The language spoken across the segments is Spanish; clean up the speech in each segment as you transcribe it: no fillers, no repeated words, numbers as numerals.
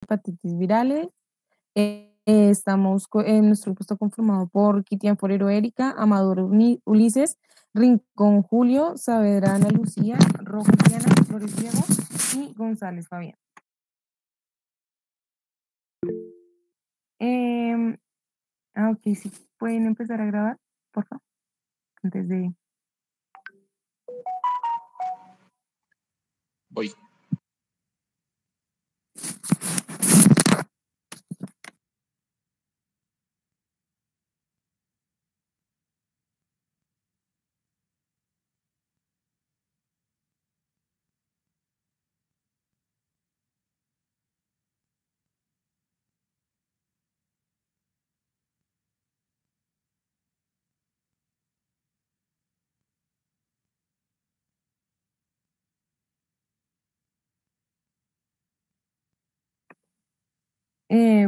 hepatitis virales. En nuestro grupo está conformado por Kitian Forero Erika, Amador Ulises, Rincón Julio, Saavedra Ana Lucía, Rojas Diana, Flores Diego y González Fabián. Em, ok, sí, pueden empezar a grabar, por favor, antes de... Voy.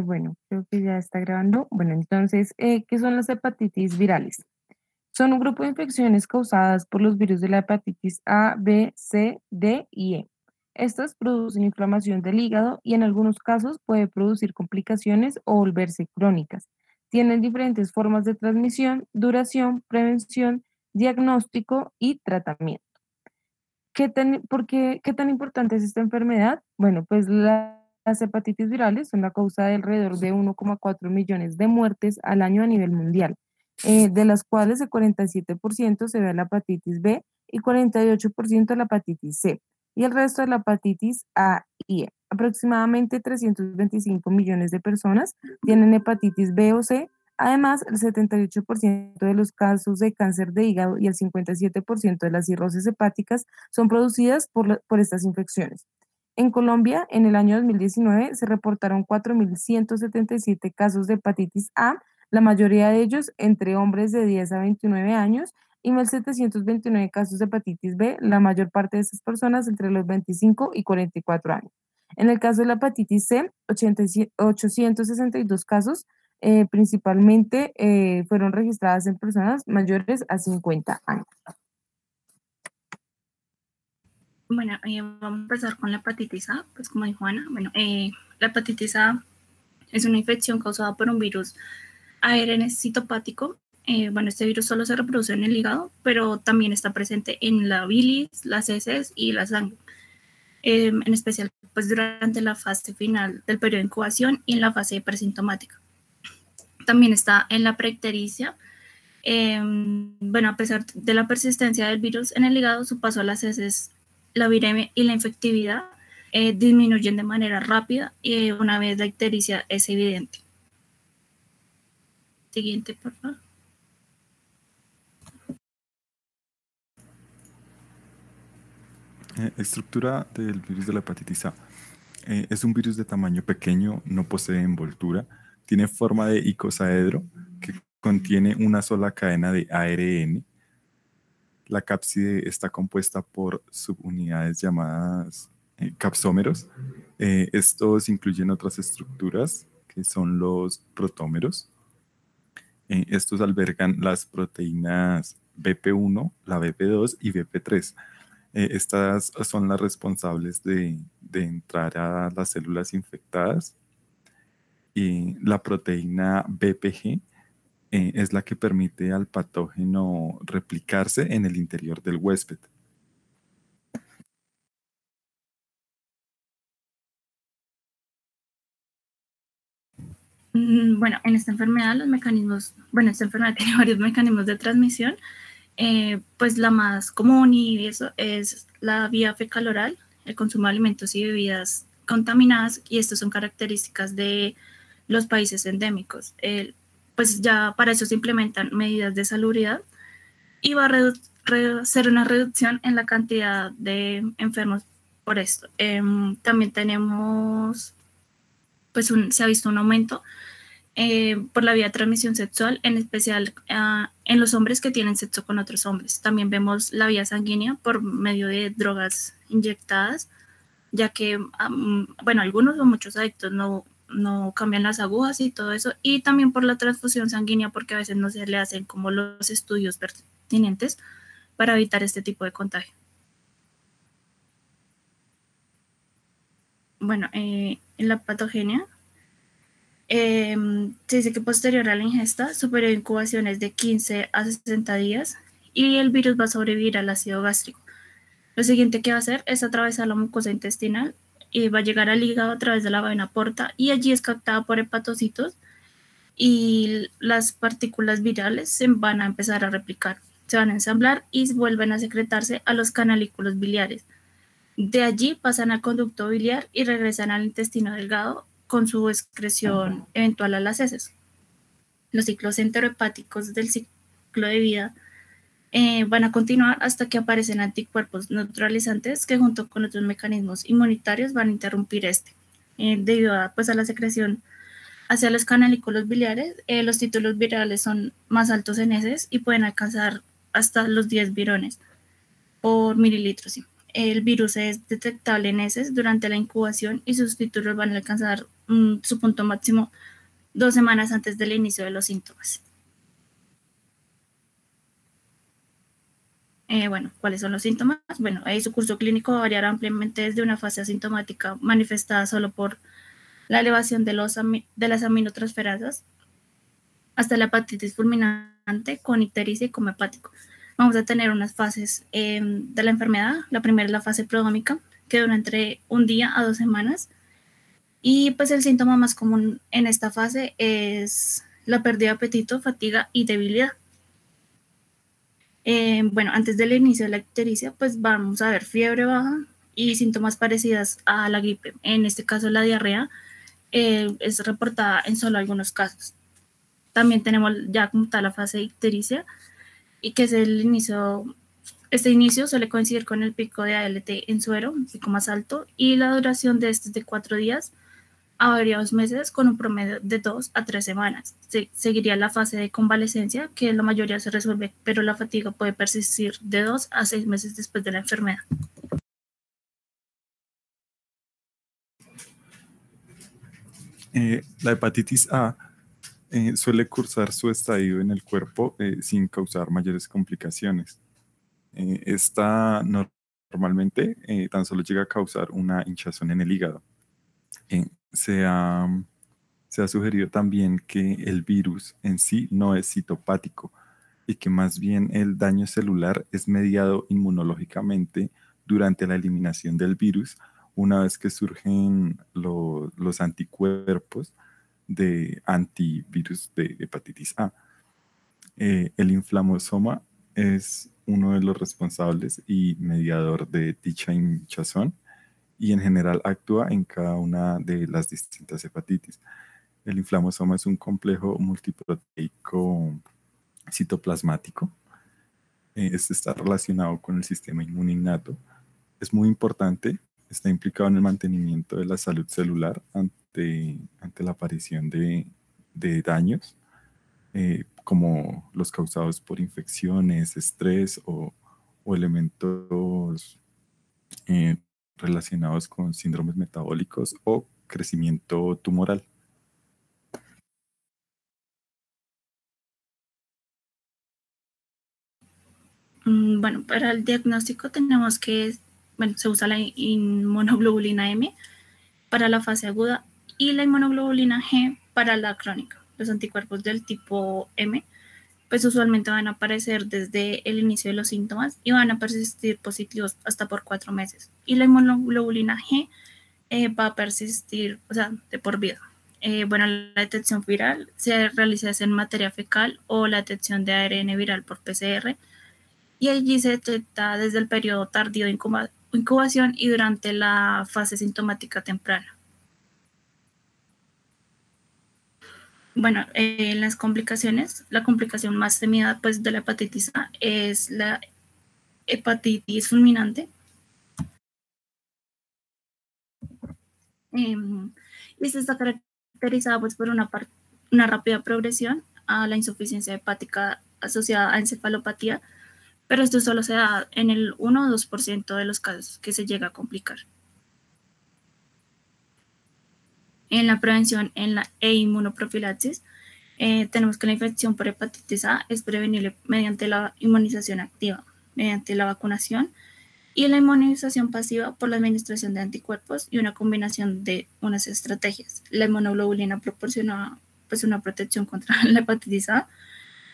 Bueno, creo que ya está grabando. Bueno, entonces, ¿qué son las hepatitis virales? Son un grupo de infecciones causadas por los virus de la hepatitis A, B, C, D y E. Estas producen inflamación del hígado y en algunos casos puede producir complicaciones o volverse crónicas. Tienen diferentes formas de transmisión, duración, prevención, diagnóstico y tratamiento. ¿Qué tan importante es esta enfermedad? Bueno, pues las hepatitis virales son la causa de alrededor de 1,4 millones de muertes al año a nivel mundial, de las cuales el 47% se ve a la hepatitis B y 48% a la hepatitis C, y el resto de la hepatitis A y E. Aproximadamente 325 millones de personas tienen hepatitis B o C. Además, el 78% de los casos de cáncer de hígado y el 57% de las cirrosis hepáticas son producidas por estas infecciones. En Colombia, en el año 2019, se reportaron 4.177 casos de hepatitis A, la mayoría de ellos entre hombres de 10 a 29 años, y 1.729 casos de hepatitis B, la mayor parte de estas personas entre los 25 y 44 años. En el caso de la hepatitis C, 862 casos, principalmente fueron registradas en personas mayores a 50 años. Bueno, vamos a empezar con la hepatitis A, pues como dijo Ana, bueno, la hepatitis A es una infección causada por un virus ARN citopático. Bueno, este virus solo se reproduce en el hígado, pero también está presente en la bilis, las heces y la sangre. En especial, pues durante la fase final del periodo de incubación y en la fase presintomática. También está en la preictericia. Bueno, a pesar de la persistencia del virus en el hígado, su paso a las heces, la viremia y la infectividad disminuyen de manera rápida una vez la ictericia es evidente. Siguiente, por favor. Estructura del virus de la hepatitis A. Es un virus de tamaño pequeño, no posee envoltura, tiene forma de icosaedro que contiene una sola cadena de ARN. La cápside está compuesta por subunidades llamadas capsómeros. Estos incluyen otras estructuras que son los protómeros. Estos albergan las proteínas BP1, la BP2 y BP3. Estas son las responsables de entrar a las células infectadas. Y la proteína BPG es la que permite al patógeno replicarse en el interior del huésped. Bueno, en esta enfermedad los mecanismos, bueno, esta enfermedad tiene varios mecanismos de transmisión. Pues la más común y eso es la vía fecal oral, el consumo de alimentos y bebidas contaminadas, y estas son características de los países endémicos. Pues ya para eso se implementan medidas de salubridad y va a ser una reducción en la cantidad de enfermos por esto. También tenemos, pues se ha visto un aumento por la vía de transmisión sexual, en especial en los hombres que tienen sexo con otros hombres. También vemos la vía sanguínea por medio de drogas inyectadas, ya que, bueno, algunos o muchos adictos no cambian las agujas y todo eso, y también por la transfusión sanguínea, porque a veces no se le hacen como los estudios pertinentes para evitar este tipo de contagio. Bueno, en la patogenia se dice que posterior a la ingesta, su periodo de incubación es de 15 a 60 días y el virus va a sobrevivir al ácido gástrico. Lo siguiente que va a hacer es atravesar la mucosa intestinal y va a llegar al hígado a través de la vena porta y allí es captada por hepatocitos y las partículas virales se van a empezar a replicar, se van a ensamblar y vuelven a secretarse a los canalículos biliares. De allí pasan al conducto biliar y regresan al intestino delgado con su excreción eventual a las heces. Los ciclos enterohepáticos del ciclo de vida van a continuar hasta que aparecen anticuerpos neutralizantes que junto con otros mecanismos inmunitarios van a interrumpir debido a, pues, a la secreción hacia los canalículos biliares, los títulos virales son más altos en heces y pueden alcanzar hasta los 10 virones por mililitro. Sí. El virus es detectable en heces durante la incubación y sus títulos van a alcanzar su punto máximo 2 semanas antes del inicio de los síntomas. Bueno, ¿cuáles son los síntomas? Bueno, ahí su curso clínico va a variar ampliamente desde una fase asintomática manifestada solo por la elevación de las aminotransferasas hasta la hepatitis fulminante con ictericia y coma hepático. Vamos a tener unas fases de la enfermedad. La primera es la fase prodrómica, que dura entre un día a 2 semanas. Y pues el síntoma más común en esta fase es la pérdida de apetito, fatiga y debilidad. Bueno, antes del inicio de la ictericia, pues vamos a ver fiebre baja y síntomas parecidos a la gripe. En este caso, la diarrea es reportada en solo algunos casos. También tenemos ya como tal la fase de ictericia, y que es el inicio. Este inicio suele coincidir con el pico de ALT en suero, un pico más alto, y la duración de este es de 4 días a varios meses con un promedio de 2 a 3 semanas. Seguiría la fase de convalecencia, que la mayoría se resuelve, pero la fatiga puede persistir de 2 a 6 meses después de la enfermedad. La hepatitis A suele cursar su estadio en el cuerpo sin causar mayores complicaciones. Esta normalmente tan solo llega a causar una hinchazón en el hígado. Se ha sugerido también que el virus en sí no es citopático y que más bien el daño celular es mediado inmunológicamente durante la eliminación del virus una vez que surgen los anticuerpos de antivirus de hepatitis A. El inflamosoma es uno de los responsables y mediador de dicha hinchazón y en general actúa en cada una de las distintas hepatitis. El inflamosoma es un complejo multiproteico citoplasmático. Este está relacionado con el sistema inmune innato. Es muy importante, está implicado en el mantenimiento de la salud celular ante la aparición de daños como los causados por infecciones, estrés o elementos relacionados con síndromes metabólicos o crecimiento tumoral. Bueno, para el diagnóstico tenemos que, bueno, se usa la inmunoglobulina M para la fase aguda y la inmunoglobulina G para la crónica. Los anticuerpos del tipo M pues usualmente van a aparecer desde el inicio de los síntomas y van a persistir positivos hasta por 4 meses. Y la inmunoglobulina G va a persistir, o sea, de por vida. Bueno, la detección viral se realiza en materia fecal o la detección de ARN viral por PCR y allí se detecta desde el periodo tardío de incubación y durante la fase sintomática temprana. Bueno, las complicaciones, la complicación más temida pues, de la hepatitis A es la hepatitis fulminante. Y esta está caracterizada pues, por una rápida progresión a la insuficiencia hepática asociada a encefalopatía, pero esto solo se da en el 1 o 2% de los casos que se llega a complicar. En la prevención e inmunoprofilaxis, tenemos que la infección por hepatitis A es prevenible mediante la inmunización activa, mediante la vacunación y la inmunización pasiva por la administración de anticuerpos y una combinación de unas estrategias. La inmunoglobulina proporciona pues una protección contra la hepatitis A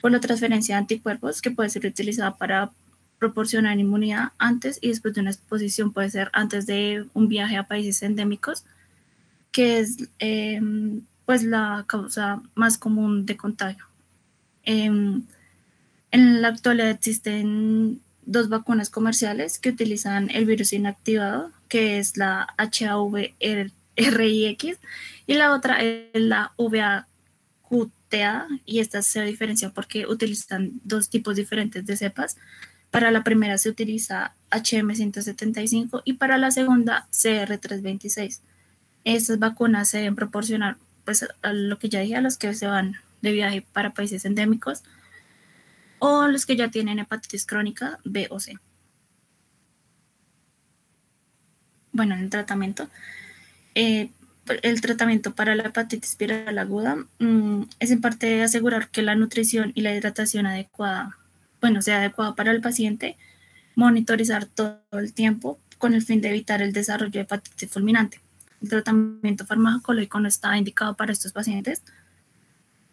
por la transferencia de anticuerpos que puede ser utilizada para proporcionar inmunidad antes y después de una exposición, puede ser antes de un viaje a países endémicos, que es pues la causa más común de contagio. En la actualidad existen dos vacunas comerciales que utilizan el virus inactivado, que es la HAV-RIX, y la otra es la VAQTA, y estas se diferencian porque utilizan dos tipos diferentes de cepas. Para la primera se utiliza HM175 y para la segunda CR326. Estas vacunas se deben proporcionar, pues, a lo que ya dije, a los que se van de viaje para países endémicos o los que ya tienen hepatitis crónica B o C. Bueno, el tratamiento para la hepatitis viral aguda es en parte asegurar que la nutrición y la hidratación adecuada, sea adecuada para el paciente, monitorizar todo el tiempo con el fin de evitar el desarrollo de hepatitis fulminante. El tratamiento farmacológico no está indicado para estos pacientes,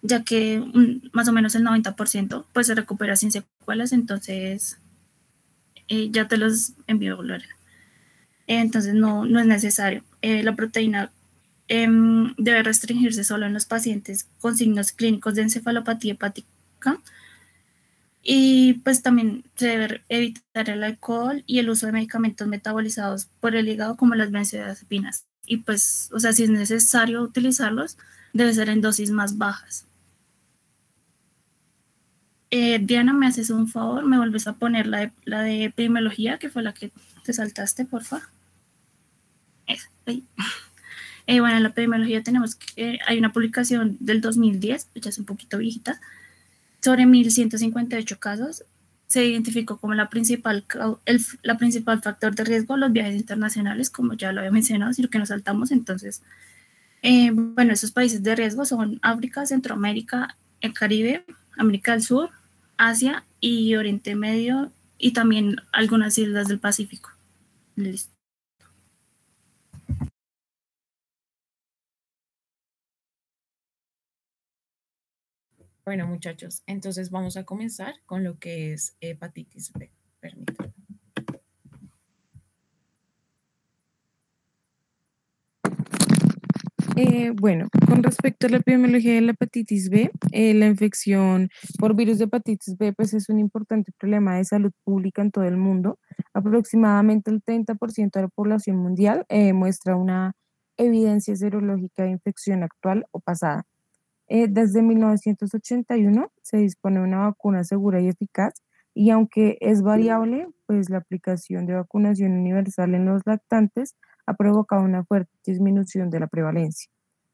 ya que más o menos el 90% pues se recupera sin secuelas, entonces ya te los envío, Lorena. Entonces no es necesario. La proteína debe restringirse solo en los pacientes con signos clínicos de encefalopatía hepática, y pues también se debe evitar el alcohol y el uso de medicamentos metabolizados por el hígado como las benzodiazepinas. Y pues, o sea, si es necesario utilizarlos, debe ser en dosis más bajas. Diana, ¿me haces un favor? ¿Me vuelves a poner la de epidemiología, que fue la que te saltaste, porfa? Bueno, en la epidemiología tenemos que hay una publicación del 2010, ya es un poquito viejita, sobre 1.158 casos. Se identificó como la principal factor de riesgo los viajes internacionales, como ya lo había mencionado, sino que nos saltamos. Entonces, bueno, esos países de riesgo son África, Centroamérica, el Caribe, América del Sur, Asia y Oriente Medio, y también algunas islas del Pacífico. Listo. Bueno, muchachos, entonces vamos a comenzar con lo que es hepatitis B. Permítanme. Bueno, con respecto a la epidemiología de la hepatitis B, la infección por virus de hepatitis B pues es un importante problema de salud pública en todo el mundo. Aproximadamente el 30% de la población mundial muestra una evidencia serológica de infección actual o pasada. Desde 1981 se dispone de una vacuna segura y eficaz, y aunque es variable, pues la aplicación de vacunación universal en los lactantes ha provocado una fuerte disminución de la prevalencia.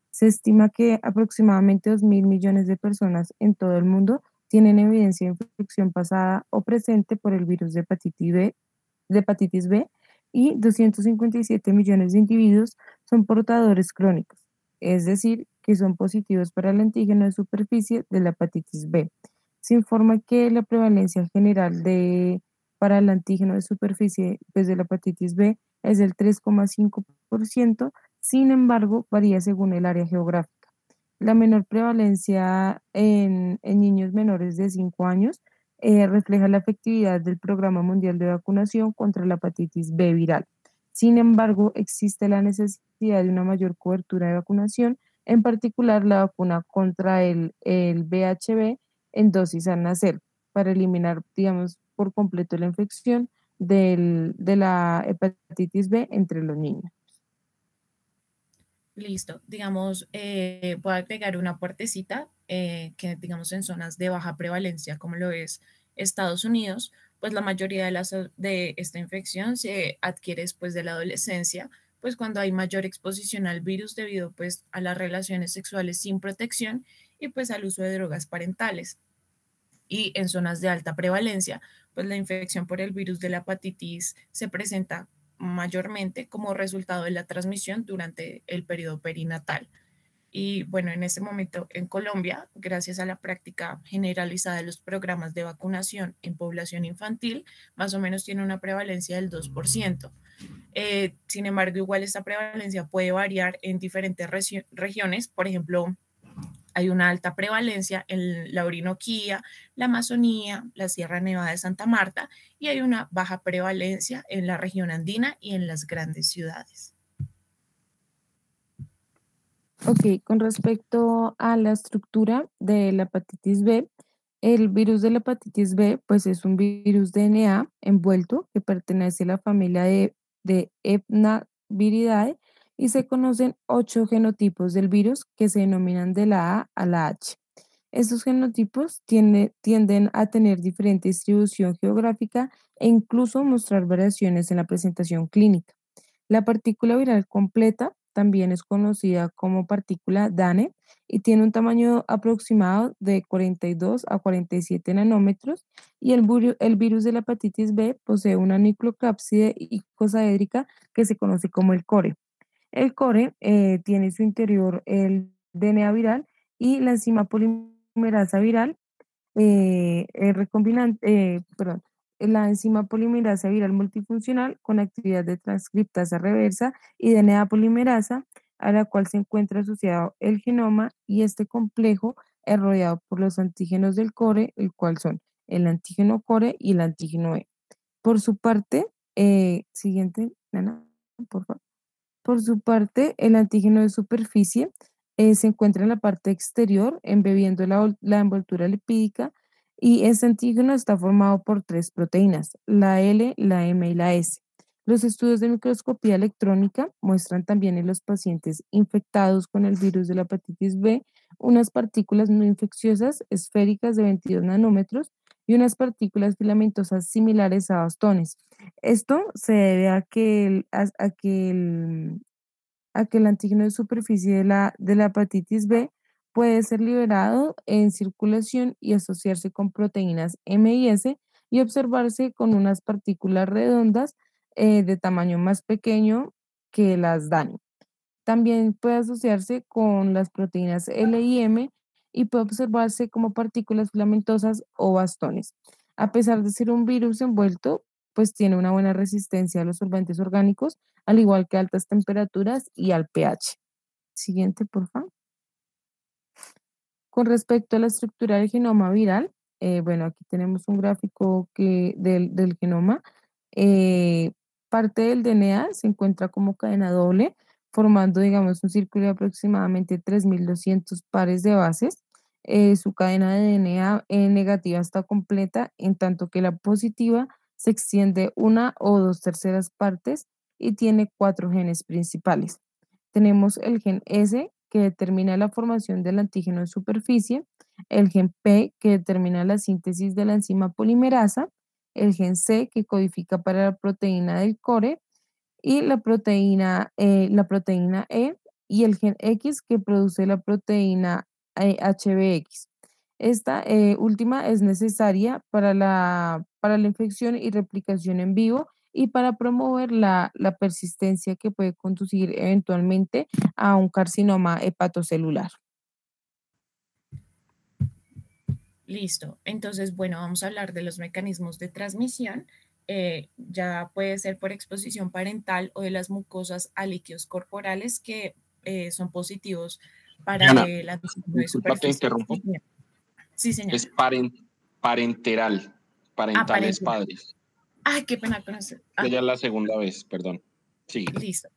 Se estima que aproximadamente 2.000 millones de personas en todo el mundo tienen evidencia de infección pasada o presente por el virus de hepatitis B, y 257 millones de individuos son portadores crónicos, es decir, que son positivos para el antígeno de superficie de la hepatitis B. Se informa que la prevalencia general para el antígeno de superficie pues, de la hepatitis B es del 3,5%, sin embargo, varía según el área geográfica. La menor prevalencia en niños menores de 5 años refleja la efectividad del Programa Mundial de Vacunación contra la hepatitis B viral. Sin embargo, existe la necesidad de una mayor cobertura de vacunación, en particular la vacuna contra el VHB en dosis al nacer, para eliminar, digamos, por completo la infección de la hepatitis B entre los niños. Listo, digamos, voy a agregar una puertecita que, digamos, en zonas de baja prevalencia, como lo es Estados Unidos, pues la mayoría de esta infección se adquiere después de la adolescencia, pues cuando hay mayor exposición al virus debido pues a las relaciones sexuales sin protección y pues al uso de drogas parentales. Y en zonas de alta prevalencia, pues la infección por el virus de la hepatitis se presenta mayormente como resultado de la transmisión durante el periodo perinatal. Y bueno, en este momento en Colombia, gracias a la práctica generalizada de los programas de vacunación en población infantil, más o menos tiene una prevalencia del 2%. Sin embargo, igual esta prevalencia puede variar en diferentes regiones. Por ejemplo, hay una alta prevalencia en la Orinoquía, la Amazonía, la Sierra Nevada de Santa Marta, y hay una baja prevalencia en la región andina y en las grandes ciudades. Ok, con respecto a la estructura de la hepatitis B, el virus de la hepatitis B, pues es un virus DNA envuelto que pertenece a la familia de Epnaviridae y se conocen 8 genotipos del virus que se denominan de la A a la H. Estos genotipos tienden a tener diferente distribución geográfica e incluso mostrar variaciones en la presentación clínica. La partícula viral completa también es conocida como partícula DANE y tiene un tamaño aproximado de 42 a 47 nanómetros y el virus de la hepatitis B posee una nucleocápside icosaédrica que se conoce como el core. El core tiene en su interior el DNA viral y la enzima polimerasa viral perdón, la enzima polimerasa viral multifuncional con actividad de transcriptasa reversa y DNA polimerasa, a la cual se encuentra asociado el genoma y este complejo es rodeado por los antígenos del core, el cual son el antígeno core y el antígeno E. Por su parte, siguiente, Nana, por favor. Por su parte, el antígeno de superficie se encuentra en la parte exterior, embebiendo la envoltura lipídica, y este antígeno está formado por 3 proteínas, la L, la M y la S. Los estudios de microscopía electrónica muestran también en los pacientes infectados con el virus de la hepatitis B unas partículas no infecciosas esféricas de 22 nanómetros y unas partículas filamentosas similares a bastones. Esto se debe a que el antígeno de superficie de la hepatitis B puede ser liberado en circulación y asociarse con proteínas M y S y observarse con unas partículas redondas de tamaño más pequeño que las DANI. También puede asociarse con las proteínas L y M y puede observarse como partículas filamentosas o bastones. A pesar de ser un virus envuelto, pues tiene una buena resistencia a los solventes orgánicos, al igual que a altas temperaturas y al pH. Siguiente, por favor. Con respecto a la estructura del genoma viral, bueno, aquí tenemos un gráfico del genoma. Eh, Parte del DNA se encuentra como cadena doble, formando, digamos, un círculo de aproximadamente 3.200 pares de bases. Su cadena de DNA negativa está completa, en tanto que la positiva se extiende una o 2/3 partes y tiene 4 genes principales. Tenemos el gen S, que determina la formación del antígeno de superficie, el gen P, que determina la síntesis de la enzima polimerasa, el gen C, que codifica para la proteína del core, y la proteína E, y el gen X, que produce la proteína HBX. Esta última es necesaria para la infección y replicación en vivo y para promover la persistencia que puede conducir eventualmente a un carcinoma hepatocelular. Listo. Entonces, bueno, vamos a hablar de los mecanismos de transmisión. Ya puede ser por exposición parental o de las mucosas a líquidos corporales que son positivos para Diana, el antígeno de disculpa, te superficie. interrumpo. Sí, señor. Es parenteral. Parentales Parental. padres. Ay, qué pena con usted. Ella es la segunda vez, perdón. Sí. Listo.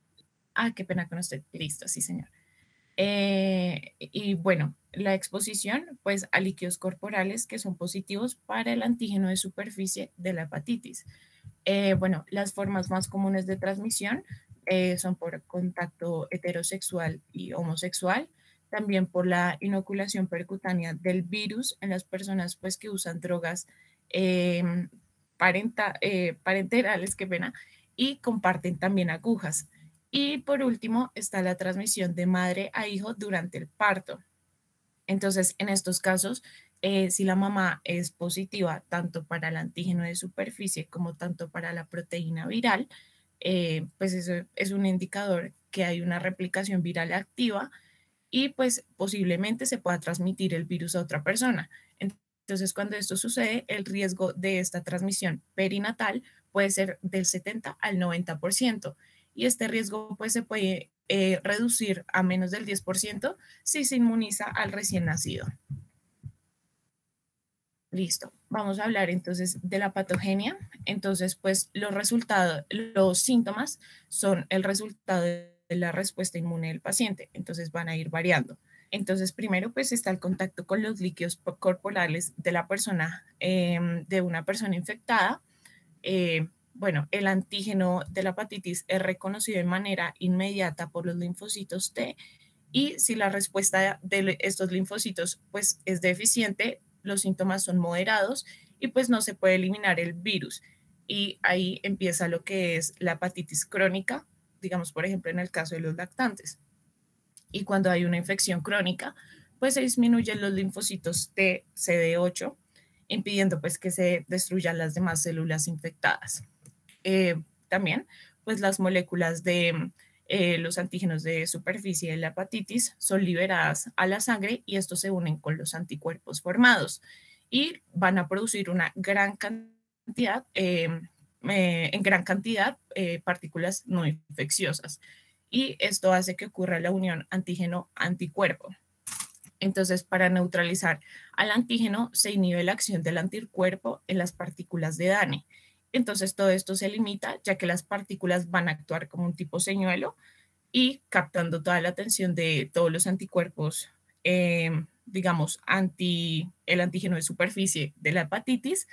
Qué pena con usted. Listo, sí, señor. Y bueno, la exposición pues a líquidos corporales que son positivos para el antígeno de superficie de la hepatitis. Bueno, las formas más comunes de transmisión son por contacto heterosexual y homosexual, también por la inoculación percutánea del virus en las personas pues que usan drogas eh, parenterales, qué pena, y comparten también agujas. Y por último está la transmisión de madre a hijo durante el parto. Entonces, en estos casos, si la mamá es positiva tanto para el antígeno de superficie como tanto para la proteína viral, pues eso es un indicador que hay una replicación viral activa y pues posiblemente se pueda transmitir el virus a otra persona. Entonces, cuando esto sucede, el riesgo de esta transmisión perinatal puede ser del 70 al 90%, y este riesgo pues se puede reducir a menos del 10% si se inmuniza al recién nacido. Listo, vamos a hablar entonces de la patogenia. Entonces, pues los síntomas son el resultado de la respuesta inmune del paciente, entonces van a ir variando. Entonces, primero pues está el contacto con los líquidos corporales de la persona, de una persona infectada. Bueno, el antígeno de la hepatitis es reconocido de manera inmediata por los linfocitos T, y si la respuesta de estos linfocitos pues es deficiente, los síntomas son moderados y pues no se puede eliminar el virus. Y ahí empieza lo que es la hepatitis crónica, digamos por ejemplo en el caso de los lactantes. Y cuando hay una infección crónica, pues se disminuyen los linfocitos T, CD8, impidiendo pues que se destruyan las demás células infectadas. También, pues las moléculas de los antígenos de superficie de la hepatitis son liberadas a la sangre y estos se unen con los anticuerpos formados y van a producir una gran cantidad, partículas no infecciosas. Y esto hace que ocurra la unión antígeno-anticuerpo. Entonces, para neutralizar al antígeno, se inhibe la acción del anticuerpo en las partículas de DANE. Entonces, todo esto se limita, ya que las partículas van a actuar como un tipo señuelo y captando toda la atención de todos los anticuerpos, digamos, el antígeno de superficie de la hepatitis.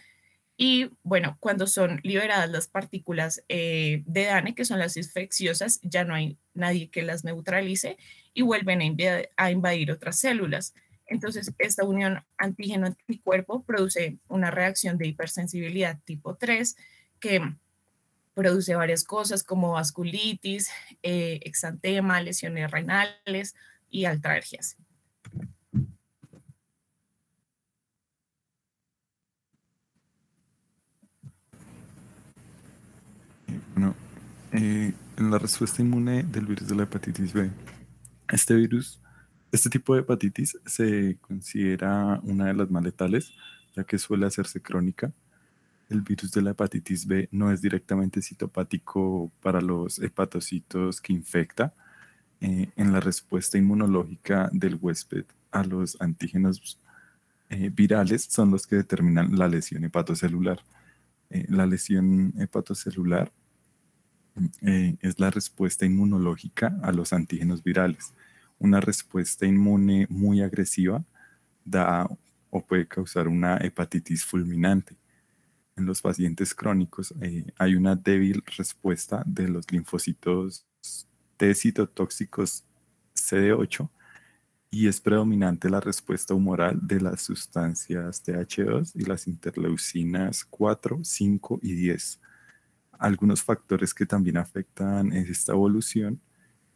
Y bueno, cuando son liberadas las partículas de DANE, que son las infecciosas, ya no hay nadie que las neutralice y vuelven a invadir otras células. Entonces, esta unión antígeno-anticuerpo produce una reacción de hipersensibilidad tipo 3 que produce varias cosas como vasculitis, exantema, lesiones renales y alergias. Bueno, en la respuesta inmune del virus de la hepatitis B, este tipo de hepatitis se considera una de las más letales, ya que suele hacerse crónica. El virus de la hepatitis B no es directamente citopático para los hepatocitos que infecta. En la respuesta inmunológica del huésped a los antígenos virales son los que determinan la lesión hepatocelular. La lesión hepatocelular es la respuesta inmunológica a los antígenos virales. Una respuesta inmune muy agresiva da o puede causar una hepatitis fulminante. En los pacientes crónicos hay una débil respuesta de los linfocitos T citotóxicos CD8 y es predominante la respuesta humoral de las sustancias TH2 y las interleucinas 4, 5 y 10. Algunos factores que también afectan esta evolución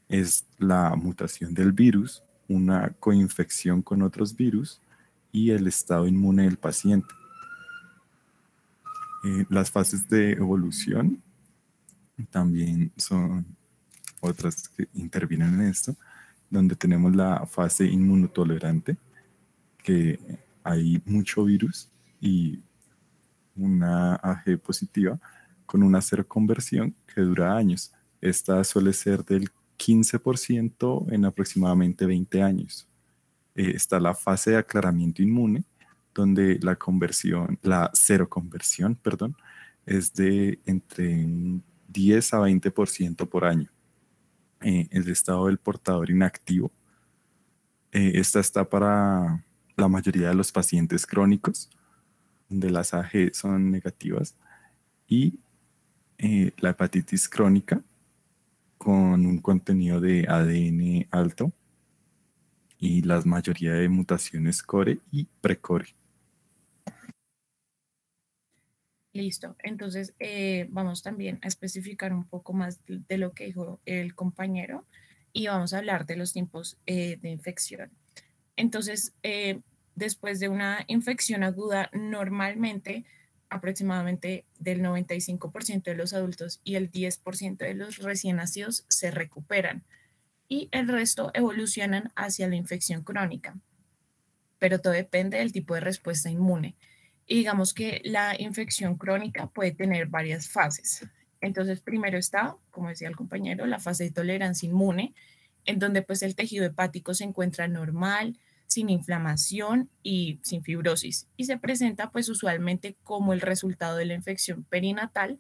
es la mutación del virus, una coinfección con otros virus y el estado inmune del paciente. Las fases de evolución también son otras que intervienen en esto, donde tenemos la fase inmunotolerante, que hay mucho virus y una AG positiva con una seroconversión que dura años. Esta suele ser del 15% en aproximadamente 20 años. Está la fase de aclaramiento inmune, donde la seroconversión, es de entre 10 a 20% por año. El estado del portador inactivo. Esta está para la mayoría de los pacientes crónicos, donde las AG son negativas, y la hepatitis crónica con un contenido de ADN alto y la mayoría de mutaciones core y precore. Listo, entonces vamos también a especificar un poco más de lo que dijo el compañero y vamos a hablar de los tipos de infección. Entonces, después de una infección aguda, normalmente aproximadamente del 95% de los adultos y el 10% de los recién nacidos se recuperan. y el resto evolucionan hacia la infección crónica. Pero todo depende del tipo de respuesta inmune. Y digamos que la infección crónica puede tener varias fases. Entonces, primero está, como decía el compañero, la fase de tolerancia inmune, en donde pues el tejido hepático se encuentra normal, sin inflamación y sin fibrosis. Y se presenta pues usualmente como el resultado de la infección perinatal,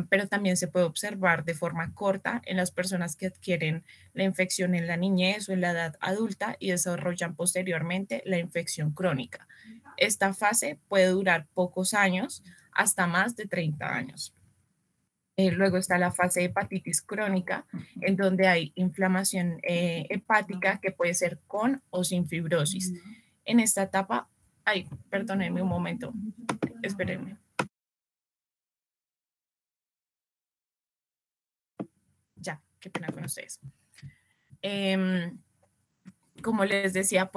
pero también se puede observar de forma corta en las personas que adquieren la infección en la niñez o en la edad adulta y desarrollan posteriormente la infección crónica. Esta fase puede durar pocos años, hasta más de 30 años. Luego está la fase de hepatitis crónica, en donde hay inflamación hepática que puede ser con o sin fibrosis. En esta etapa, perdónenme un momento, espérenme. Ya, qué pena con ustedes. Como les decía,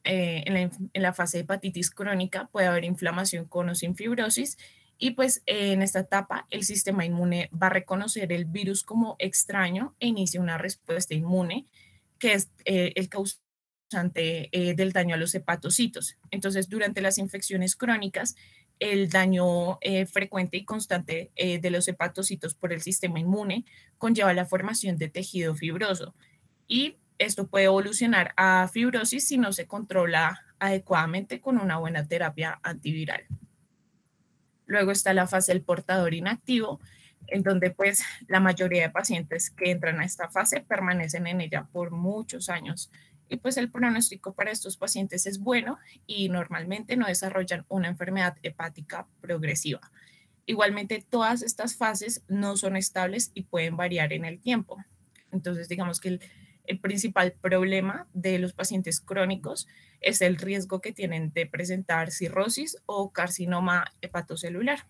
en la fase de hepatitis crónica puede haber inflamación con o sin fibrosis y pues en esta etapa el sistema inmune va a reconocer el virus como extraño e inicia una respuesta inmune que es el causante del daño a los hepatocitos. Entonces, durante las infecciones crónicas, el daño frecuente y constante de los hepatocitos por el sistema inmune conlleva la formación de tejido fibroso y esto puede evolucionar a fibrosis si no se controla adecuadamente con una buena terapia antiviral. Luego está la fase del portador inactivo, en donde pues la mayoría de pacientes que entran a esta fase permanecen en ella por muchos años. Y pues el pronóstico para estos pacientes es bueno y normalmente no desarrollan una enfermedad hepática progresiva. Igualmente, todas estas fases no son estables y pueden variar en el tiempo. Entonces, digamos que el principal problema de los pacientes crónicos es el riesgo que tienen de presentar cirrosis o carcinoma hepatocelular.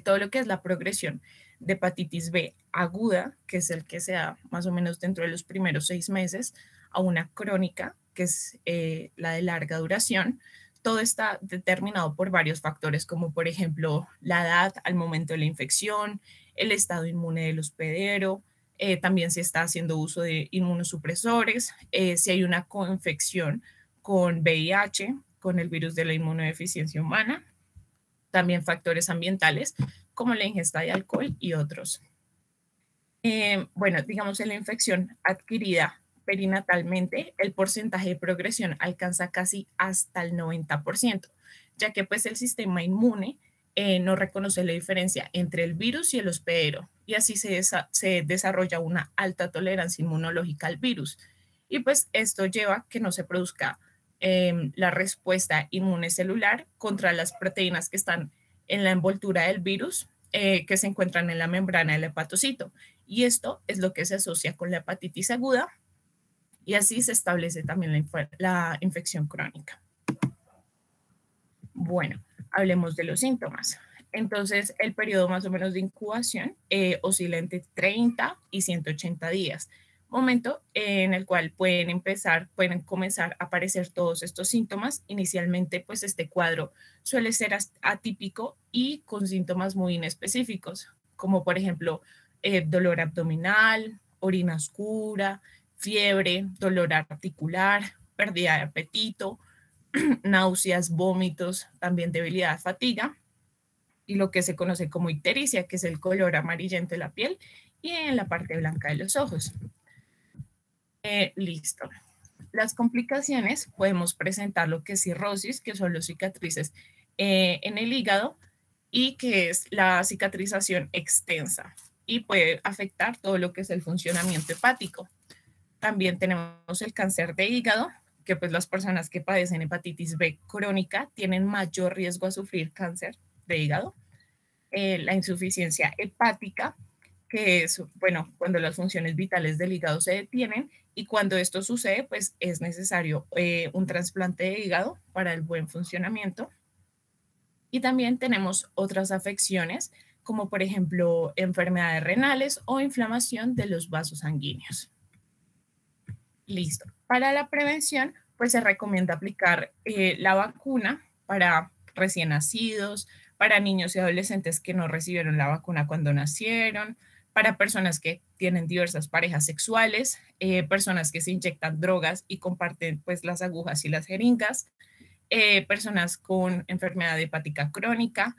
Todo lo que es la progresión de hepatitis B aguda, que es el que se da más o menos dentro de los primeros 6 meses, a una crónica, que es la de larga duración, todo está determinado por varios factores, como por ejemplo la edad al momento de la infección, el estado inmune del hospedero, también se está haciendo uso de inmunosupresores, si hay una coinfección con VIH, con el virus de la inmunodeficiencia humana, también factores ambientales como la ingesta de alcohol y otros. Bueno, digamos en la infección adquirida perinatalmente, el porcentaje de progresión alcanza casi hasta el 90%, ya que pues el sistema inmune no reconoce la diferencia entre el virus y el hospedero, y así se desarrolla una alta tolerancia inmunológica al virus. Y pues esto lleva a que no se produzca la respuesta inmune celular contra las proteínas que están en la envoltura del virus, que se encuentran en la membrana del hepatocito. Y esto es lo que se asocia con la hepatitis aguda, y así se establece también la infección crónica. Bueno, hablemos de los síntomas. Entonces, el periodo más o menos de incubación oscila entre 30 y 180 días, momento en el cual pueden comenzar a aparecer todos estos síntomas. Inicialmente, pues este cuadro suele ser atípico y con síntomas muy inespecíficos, como por ejemplo dolor abdominal, orina oscura, fiebre, dolor articular, pérdida de apetito, náuseas, vómitos, también debilidad, fatiga, y lo que se conoce como ictericia, que es el color amarillento de la piel y en la parte blanca de los ojos. Listo. Las complicaciones podemos presentar lo que es cirrosis, que son las cicatrices en el hígado, y que es la cicatrización extensa y puede afectar todo lo que es el funcionamiento hepático. También tenemos el cáncer de hígado, que pues las personas que padecen hepatitis B crónica tienen mayor riesgo a sufrir cáncer de hígado. La insuficiencia hepática, que es, bueno, cuando las funciones vitales del hígado se detienen, y cuando esto sucede, pues es necesario un trasplante de hígado para el buen funcionamiento. Y también tenemos otras afecciones, como por ejemplo enfermedades renales o inflamación de los vasos sanguíneos. Listo. Para la prevención, pues se recomienda aplicar la vacuna para recién nacidos, para niños y adolescentes que no recibieron la vacuna cuando nacieron, para personas que tienen diversas parejas sexuales, personas que se inyectan drogas y comparten pues las agujas y las jeringas, personas con enfermedad hepática crónica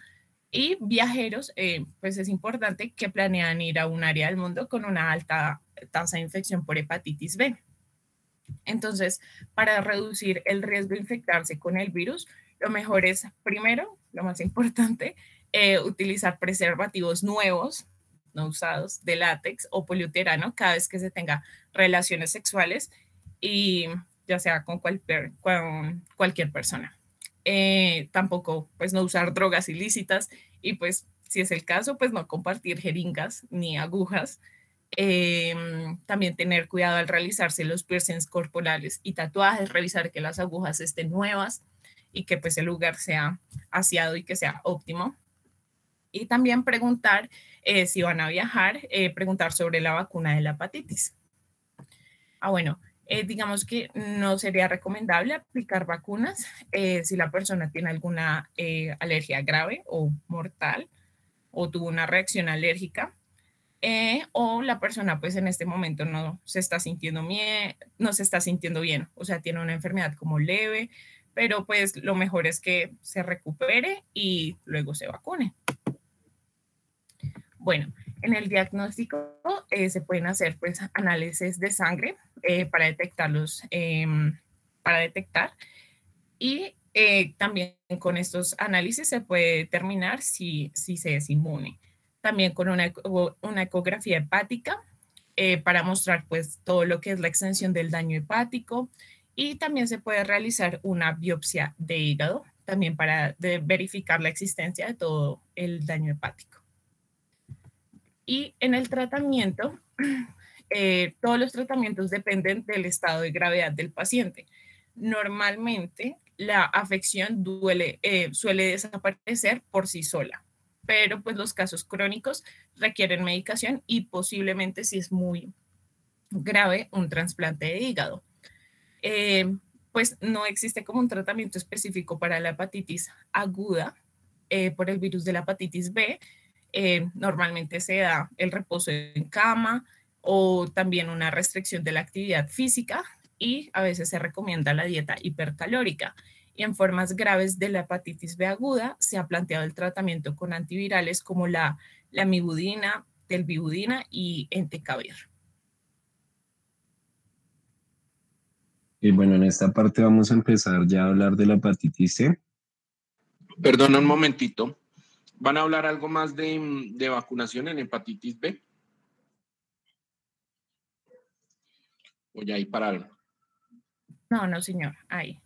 y viajeros, pues es importante que planean ir a un área del mundo con una alta tasa de infección por hepatitis B. Entonces, para reducir el riesgo de infectarse con el virus, lo mejor es, primero, lo más importante, utilizar preservativos nuevos, no usados, de látex o poliuterano cada vez que se tenga relaciones sexuales y ya sea con cualquier persona. Tampoco, pues, no usar drogas ilícitas y, pues, si es el caso, pues no compartir jeringas ni agujas. También tener cuidado al realizarse los piercings corporales y tatuajes, revisar que las agujas estén nuevas y que pues el lugar sea aseado y que sea óptimo. Y también preguntar si van a viajar, preguntar sobre la vacuna de la hepatitis. Bueno, digamos que no sería recomendable aplicar vacunas si la persona tiene alguna alergia grave o mortal o tuvo una reacción alérgica. O la persona pues en este momento no se está sintiendo bien, o sea, tiene una enfermedad como leve, pero pues lo mejor es que se recupere y luego se vacune. Bueno, en el diagnóstico se pueden hacer pues análisis de sangre para detectar y también con estos análisis se puede determinar si se es inmune. También con una ecografía hepática para mostrar pues todo lo que es la extensión del daño hepático y también se puede realizar una biopsia de hígado también para verificar la existencia de todo el daño hepático. Y en el tratamiento, todos los tratamientos dependen del estado de gravedad del paciente. Normalmente la afección suele desaparecer por sí sola, pero pues los casos crónicos requieren medicación y posiblemente, si es muy grave, un trasplante de hígado. Pues no existe como un tratamiento específico para la hepatitis aguda por el virus de la hepatitis B. Normalmente se da el reposo en cama o también una restricción de la actividad física y a veces se recomienda la dieta hipercalórica. Y en formas graves de la hepatitis B aguda se ha planteado el tratamiento con antivirales como la mibudina, telbibudina y entecavir. Y bueno, en esta parte vamos a empezar ya a hablar de la hepatitis C. Perdona un momentito. ¿Van a hablar algo más de vacunación en hepatitis B? ¿O ya ahí pararon? No, señor, ahí.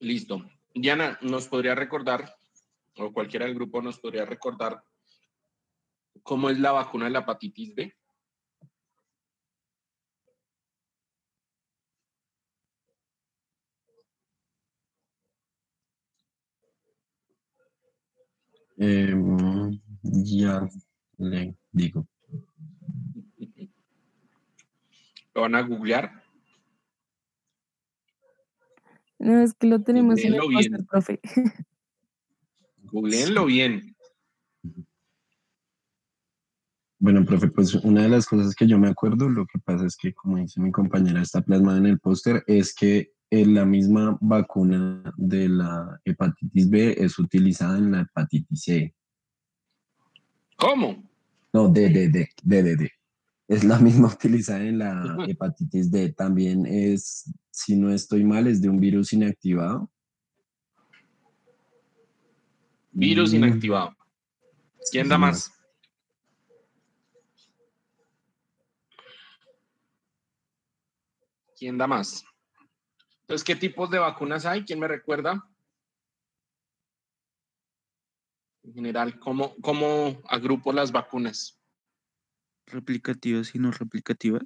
Listo. Diana, ¿nos podría recordar, o cualquiera del grupo nos podría recordar, cómo es la vacuna de la hepatitis B? Ya le digo. ¿Lo van a googlear? No, es que lo tenemos en el Googleenlo póster, bien. profe. Googleenlo bien. Bueno, profe, pues una de las cosas que yo me acuerdo, lo que pasa es que, como dice mi compañera, está plasmada en el póster, es que la misma vacuna de la hepatitis B es utilizada en la hepatitis C. ¿Cómo? No, D. Es la misma utilizada en la hepatitis D. También es, si no estoy mal, es de un virus inactivado. Virus inactivado. ¿Quién da más? ¿Quién da más? Entonces, ¿qué tipos de vacunas hay? ¿Quién me recuerda? En general, ¿cómo agrupo las vacunas? Replicativas y no replicativas.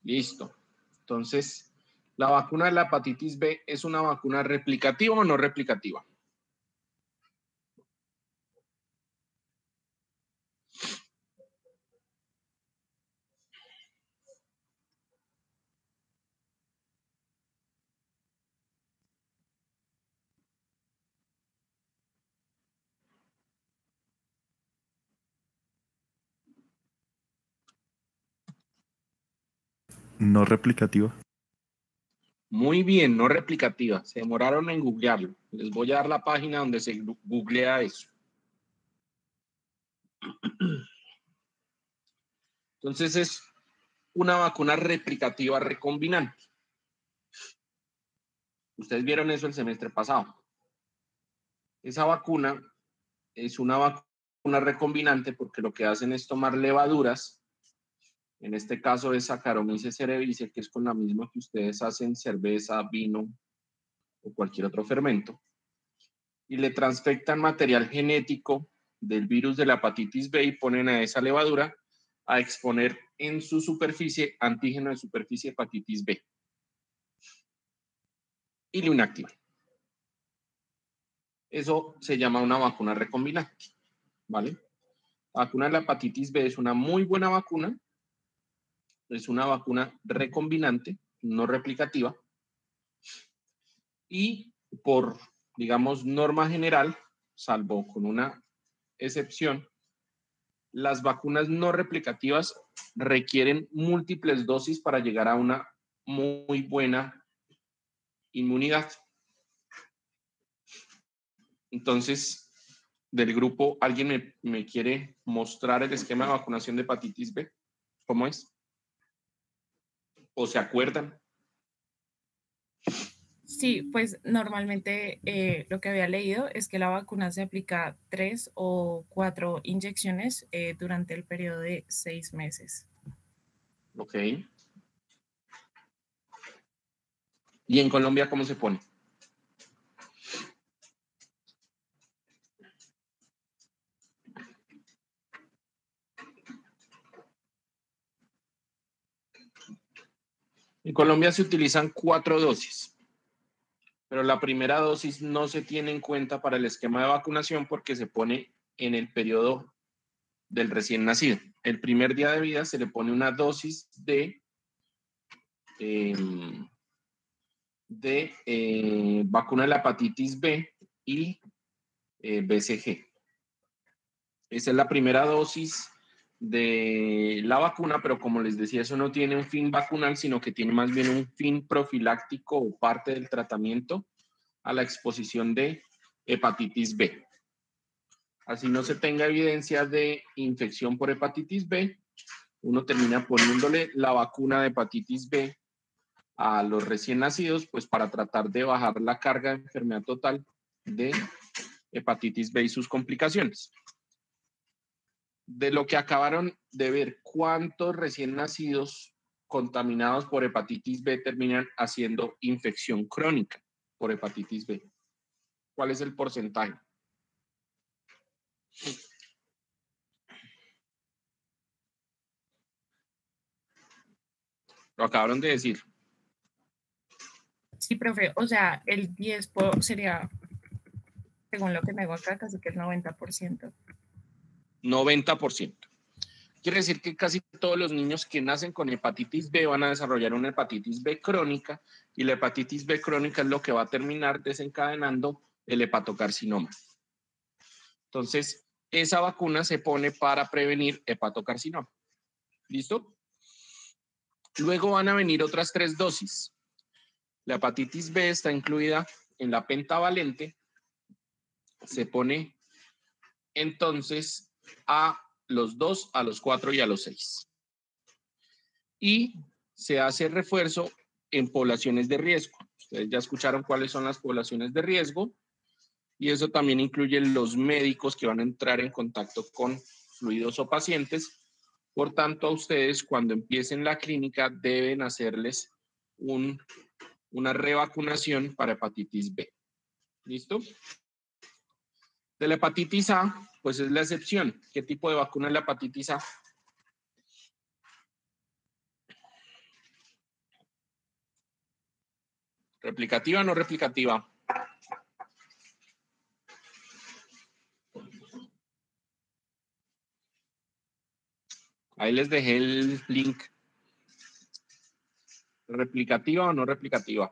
Listo. Entonces, ¿la vacuna de la hepatitis B es una vacuna replicativa o no replicativa? No replicativa. Muy bien, no replicativa. Se demoraron en googlearlo. Les voy a dar la página donde se googlea eso. Entonces es una vacuna replicativa recombinante. Ustedes vieron eso el semestre pasado. Esa vacuna es una vacuna recombinante porque lo que hacen es tomar levaduras, en este caso es Saccharomyces cerevisiae, que es con la misma que ustedes hacen cerveza, vino o cualquier otro fermento, y le transfectan material genético del virus de la hepatitis B y ponen a esa levadura a exponer en su superficie antígeno de superficie hepatitis B y lo inactivan. Eso se llama una vacuna recombinante, ¿vale? La vacuna de la hepatitis B es una muy buena vacuna, es una vacuna recombinante, no replicativa, y por, digamos, norma general, salvo con una excepción, las vacunas no replicativas requieren múltiples dosis para llegar a una muy buena inmunidad. Entonces, del grupo, ¿alguien me quiere mostrar el esquema de vacunación de hepatitis B? ¿Cómo es? ¿O se acuerdan? Sí, pues normalmente lo que había leído es que la vacuna se aplica 3 o 4 inyecciones durante el periodo de 6 meses. Ok. ¿Y en Colombia cómo se pone? En Colombia se utilizan 4 dosis, pero la primera dosis no se tiene en cuenta para el esquema de vacunación porque se pone en el periodo del recién nacido. El primer día de vida se le pone una dosis de vacuna de la hepatitis B y BCG. Esa es la primera dosis de la vacuna, pero como les decía, eso no tiene un fin vacunal, sino que tiene más bien un fin profiláctico o parte del tratamiento a la exposición de hepatitis B. Así no se tenga evidencia de infección por hepatitis B, uno termina poniéndole la vacuna de hepatitis B a los recién nacidos, pues para tratar de bajar la carga de enfermedad total de hepatitis B y sus complicaciones. De lo que acabaron de ver, ¿cuántos recién nacidos contaminados por hepatitis B terminan haciendo infección crónica por hepatitis B? ¿Cuál es el porcentaje? Lo acabaron de decir. Sí, profe, o sea, el 10 sería, según lo que me hago acá, casi que el 90%. 90%. Quiere decir que casi todos los niños que nacen con hepatitis B van a desarrollar una hepatitis B crónica y la hepatitis B crónica es lo que va a terminar desencadenando el hepatocarcinoma. Entonces, esa vacuna se pone para prevenir hepatocarcinoma. ¿Listo? Luego van a venir otras 3 dosis. La hepatitis B está incluida en la pentavalente. Se pone entonces a los 2, a los 4 y a los 6. Y se hace refuerzo en poblaciones de riesgo. Ustedes ya escucharon cuáles son las poblaciones de riesgo y eso también incluye los médicos que van a entrar en contacto con fluidos o pacientes. Por tanto, a ustedes cuando empiecen la clínica deben hacerles una revacunación para hepatitis B. ¿Listo? De la hepatitis A, pues es la excepción. ¿Qué tipo de vacuna es la hepatitis A? ¿Replicativa o no replicativa? Ahí les dejé el link. ¿Replicativa o no replicativa?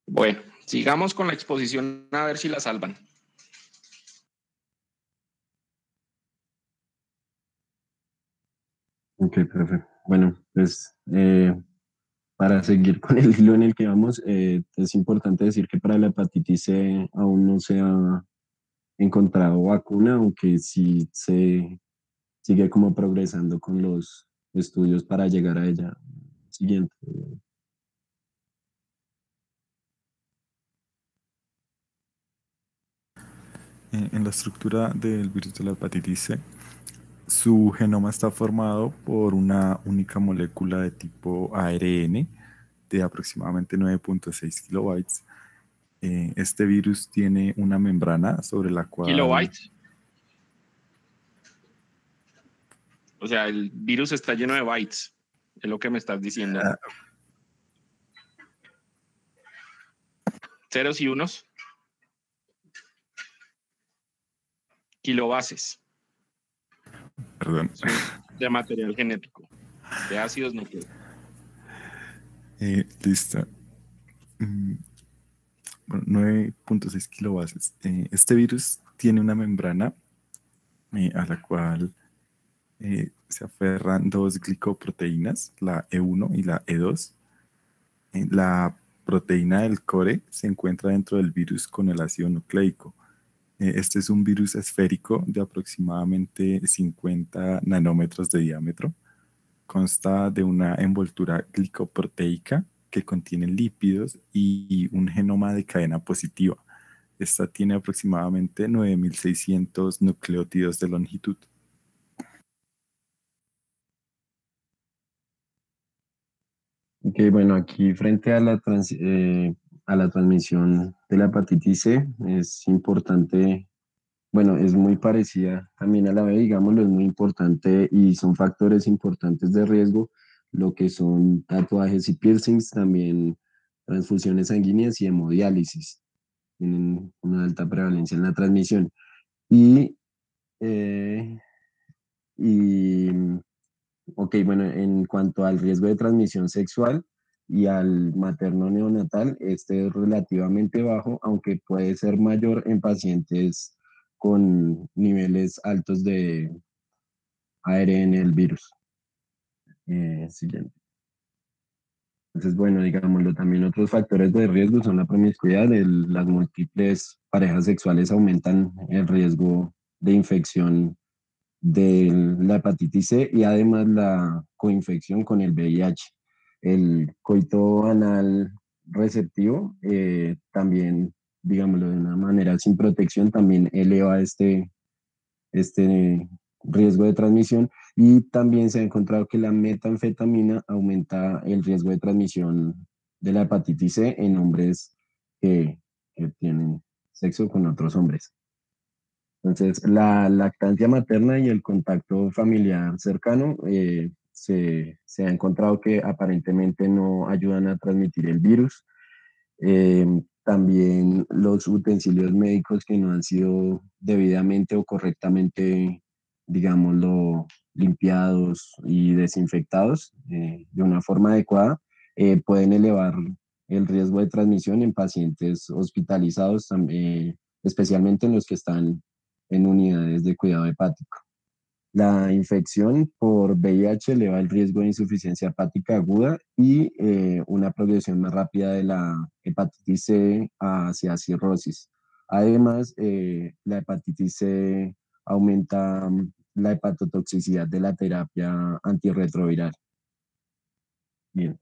Bueno, sigamos con la exposición a ver si la salvan. Ok, profe. Bueno, pues para seguir con el hilo en el que vamos, es importante decir que para la hepatitis C aún no se ha encontrado vacuna, aunque sí se sigue como progresando con los estudios para llegar a ella. Siguiente. En la estructura del virus de la hepatitis C, su genoma está formado por una única molécula de tipo ARN de aproximadamente 9.6 kilobytes. Este virus tiene una membrana sobre la cual... ¿Kilobytes? O sea, el virus está lleno de bytes, es lo que me estás diciendo. Ceros y unos. Kilobases. Perdón. De material genético, de ácidos nucleicos. Listo. Bueno, 9.6 kilobases. Este virus tiene una membrana a la cual se aferran dos glicoproteínas, la E1 y la E2. La proteína del core se encuentra dentro del virus con el ácido nucleico. Este es un virus esférico de aproximadamente 50 nanómetros de diámetro. Consta de una envoltura glicoproteica que contiene lípidos y un genoma de cadena positiva. Esta tiene aproximadamente 9.600 nucleótidos de longitud. Ok, bueno, aquí frente a la transmisión de la hepatitis C es importante, bueno, es muy parecida también a la B, digámoslo, es muy importante y son factores importantes de riesgo, lo que son tatuajes y piercings, también transfusiones sanguíneas y hemodiálisis. Tienen una alta prevalencia en la transmisión. Y, eh, y ok, bueno, en cuanto al riesgo de transmisión sexual y al materno neonatal, este es relativamente bajo, aunque puede ser mayor en pacientes con niveles altos de ARN del virus. Siguiente. Entonces, bueno, digámoslo, también otros factores de riesgo son la promiscuidad, las múltiples parejas sexuales aumentan el riesgo de infección de la hepatitis C y además la coinfección con el VIH. El coito anal receptivo también, digámoslo de una manera sin protección, también eleva este riesgo de transmisión y también se ha encontrado que la metanfetamina aumenta el riesgo de transmisión de la hepatitis C en hombres que tienen sexo con otros hombres. Entonces, la lactancia materna y el contacto familiar cercano se ha encontrado que aparentemente no ayudan a transmitir el virus. También los utensilios médicos que no han sido debidamente o correctamente, digámoslo, limpiados y desinfectados de una forma adecuada, pueden elevar el riesgo de transmisión en pacientes hospitalizados, especialmente en los que están en unidades de cuidado hepático. La infección por VIH eleva el riesgo de insuficiencia hepática aguda y una progresión más rápida de la hepatitis C hacia cirrosis. Además, la hepatitis C aumenta la hepatotoxicidad de la terapia antirretroviral. Bien.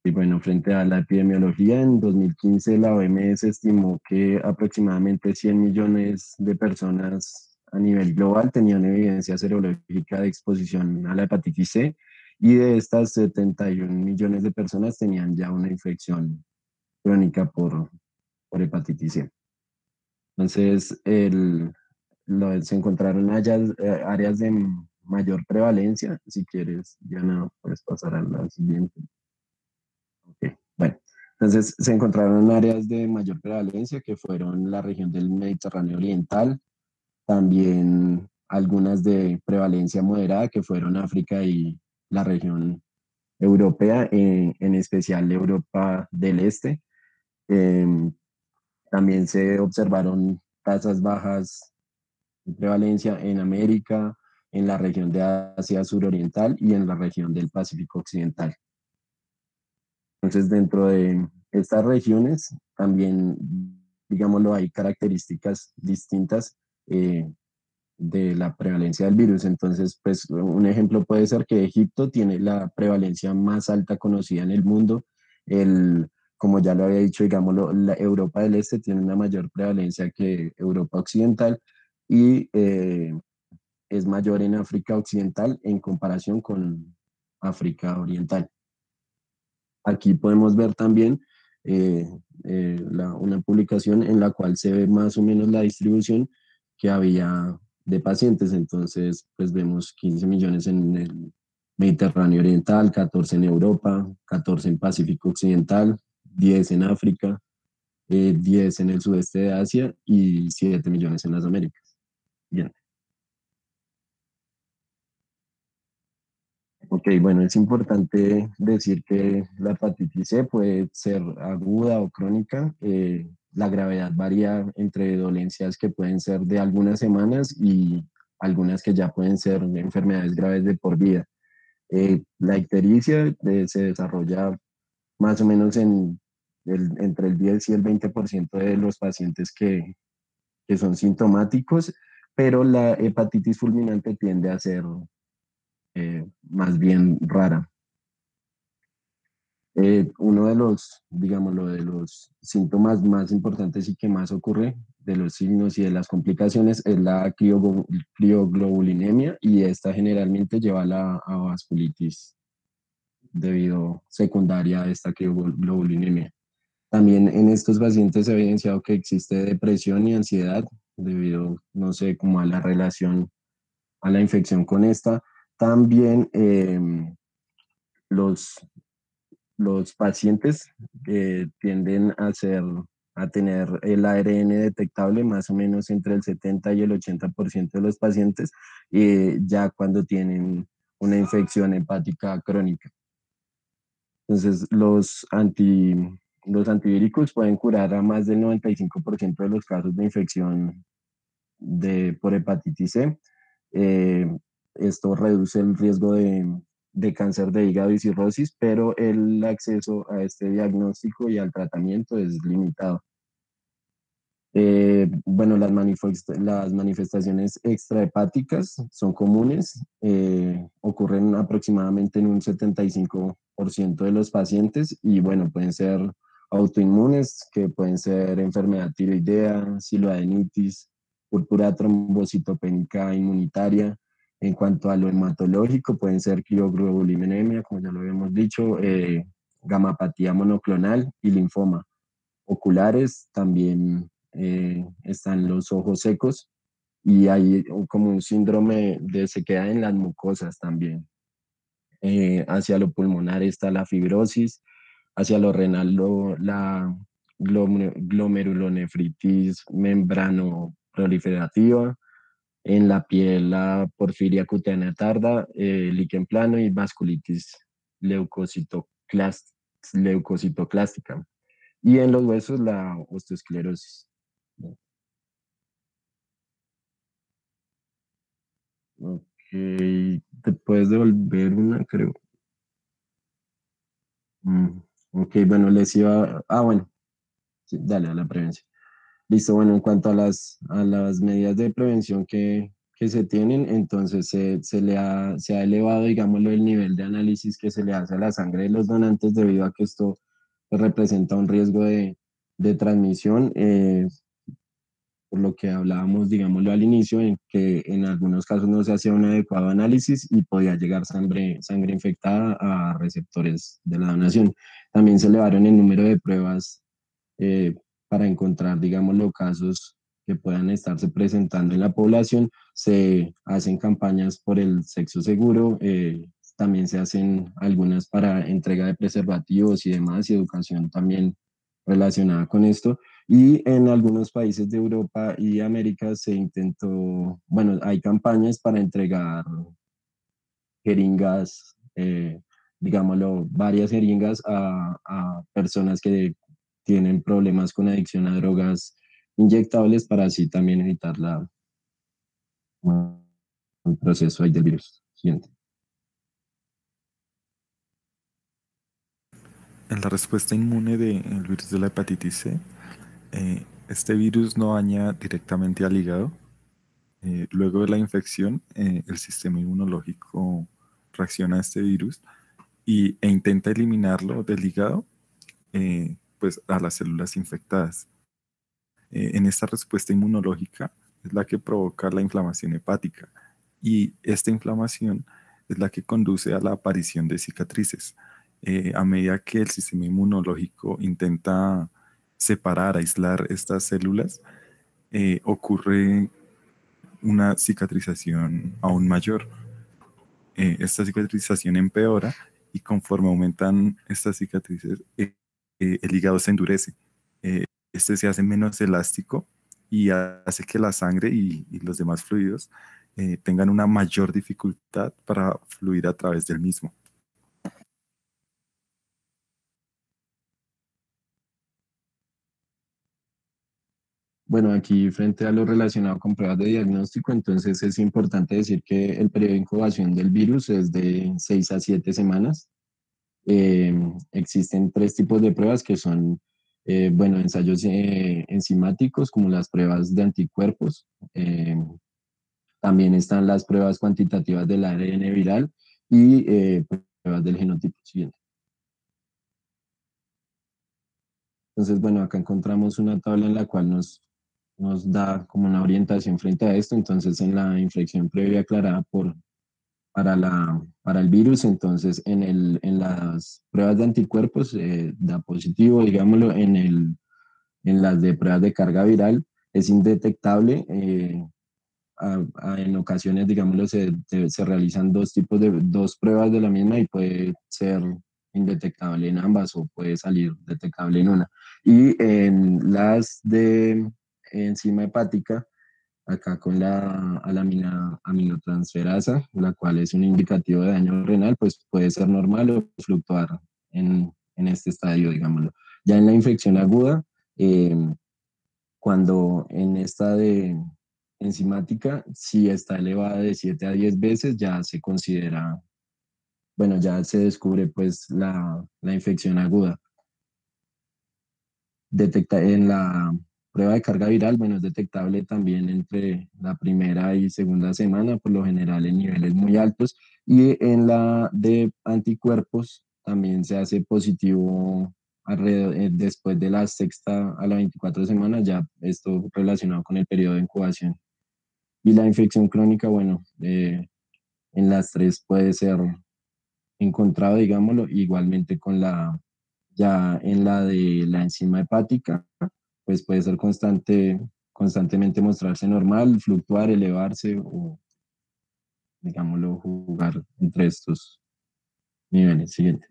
Y bueno, frente a la epidemiología, en 2015 la OMS estimó que aproximadamente 100 millones de personas a nivel global tenían evidencia serológica de exposición a la hepatitis C y de estas 71 millones de personas tenían ya una infección crónica por hepatitis C. Entonces, se encontraron áreas de mayor prevalencia. Si quieres, Diana, puedes pasar a la siguiente. Okay. Bueno, entonces se encontraron áreas de mayor prevalencia que fueron la región del Mediterráneo Oriental, también algunas de prevalencia moderada que fueron África y la región europea, en especial Europa del Este. También se observaron tasas bajas de prevalencia en América, en la región de Asia suroriental y en la región del Pacífico occidental. Entonces, dentro de estas regiones también, digámoslo, hay características distintas de la prevalencia del virus. Entonces, pues un ejemplo puede ser que Egipto tiene la prevalencia más alta conocida en el mundo. Como ya lo había dicho, digámoslo, la Europa del Este tiene una mayor prevalencia que Europa Occidental y es mayor en África Occidental en comparación con África Oriental. Aquí podemos ver también una publicación en la cual se ve más o menos la distribución que había de pacientes. Entonces, pues vemos 15 millones en el Mediterráneo Oriental, 14 en Europa, 14 en Pacífico Occidental, 10 en África, 10 en el sudeste de Asia y 7 millones en las Américas. Bien. Ok, bueno, es importante decir que la hepatitis C puede ser aguda o crónica. La gravedad varía entre dolencias que pueden ser de algunas semanas y algunas que ya pueden ser enfermedades graves de por vida. La ictericia se desarrolla más o menos entre el 10 y el 20% de los pacientes que son sintomáticos, pero la hepatitis fulminante tiende a ser más bien rara. Uno de los, digámoslo, de los síntomas más importantes y que más ocurre, de los signos y de las complicaciones, es la crioglobulinemia, y esta generalmente lleva a vasculitis debido secundaria a esta crioglobulinemia. También en estos pacientes se ha evidenciado que existe depresión y ansiedad debido, no sé, como a la relación a la infección con esta. También los pacientes tienden a tener el ARN detectable más o menos entre el 70 y el 80% de los pacientes, ya cuando tienen una infección hepática crónica. Entonces, los antivíricos pueden curar a más del 95% de los casos de infección por hepatitis C. Esto reduce el riesgo de cáncer de hígado y cirrosis, pero el acceso a este diagnóstico y al tratamiento es limitado. Bueno, las manifestaciones extrahepáticas son comunes, ocurren aproximadamente en un 75% de los pacientes y bueno, pueden ser autoinmunes, que pueden ser enfermedad tiroidea, siloadenitis, púrpura trombocitopénica inmunitaria. En cuanto a lo hematológico, pueden ser crioglobulinemia, como ya lo habíamos dicho, gamapatía monoclonal y linfoma. Oculares también están los ojos secos y hay como un síndrome de sequedad en las mucosas también. Hacia lo pulmonar está la fibrosis, hacia lo renal la glomerulonefritis membrano proliferativa, en la piel la porfiria cutánea tarda, líquen plano y vasculitis leucocitoclástica. Y en los huesos la osteosclerosis. Ok, te puedes devolver una, creo. Ok, bueno, les iba. Bueno, sí, dale a la prevención. Listo, bueno, en cuanto a las medidas de prevención que se tienen, entonces se ha elevado, digámoslo, el nivel de análisis que se le hace a la sangre de los donantes debido a que esto representa un riesgo de transmisión. Por lo que hablábamos, digámoslo al inicio, en que en algunos casos no se hacía un adecuado análisis y podía llegar sangre infectada a receptores de la donación. También se elevaron el número de pruebas para encontrar, digámoslo, casos que puedan estarse presentando en la población. Se hacen campañas por el sexo seguro, también se hacen algunas para entrega de preservativos y demás, y educación también relacionada con esto. Y en algunos países de Europa y América se intentó, bueno, hay campañas para entregar jeringas digámoslo, varias jeringas a personas que tienen problemas con adicción a drogas inyectables para así también evitar el proceso ahí del virus. Siguiente. En la respuesta inmune del virus de la hepatitis C, este virus no daña directamente al hígado. Luego de la infección, el sistema inmunológico reacciona a este virus e intenta eliminarlo del hígado, pues a las células infectadas. En esta respuesta inmunológica es la que provoca la inflamación hepática y esta inflamación es la que conduce a la aparición de cicatrices. A medida que el sistema inmunológico intenta separar, aislar estas células, ocurre una cicatrización aún mayor. Esta cicatrización empeora y conforme aumentan estas cicatrices, el hígado se endurece. Este se hace menos elástico y hace que la sangre y los demás fluidos tengan una mayor dificultad para fluir a través del mismo. Bueno, aquí frente a lo relacionado con pruebas de diagnóstico, entonces es importante decir que el periodo de incubación del virus es de 6 a 7 semanas. Existen 3 tipos de pruebas que son, bueno, ensayos enzimáticos como las pruebas de anticuerpos. También están las pruebas cuantitativas del ARN viral y pruebas del genotipo. Siguiente. Entonces, bueno, acá encontramos una tabla en la cual nos da como una orientación frente a esto. Entonces, en la infección previa aclarada para el virus, entonces en las pruebas de anticuerpos da positivo, digámoslo, en las de pruebas de carga viral es indetectable. En ocasiones, digámoslo, se realizan 2 pruebas de la misma y puede ser indetectable en ambas o puede salir detectable en una. Y en las de enzima hepática, acá con la aminotransferasa, la cual es un indicativo de daño renal, pues puede ser normal o fluctuar en este estadio, digámoslo. Ya en la infección aguda, cuando en esta de enzimática, si está elevada de 7 a 10 veces, ya se considera, bueno, ya se descubre pues la infección aguda. En la prueba de carga viral, bueno, es detectable también entre la primera y segunda semana, por lo general en niveles muy altos, y en la de anticuerpos también se hace positivo después de la sexta a la 24 semanas, ya esto relacionado con el periodo de incubación. Y la infección crónica, bueno, en las 3 puede ser encontrado, digámoslo, igualmente ya en la de la enzima hepática, pues puede ser constantemente mostrarse normal, fluctuar, elevarse o, digámoslo, jugar entre estos niveles. Siguiente.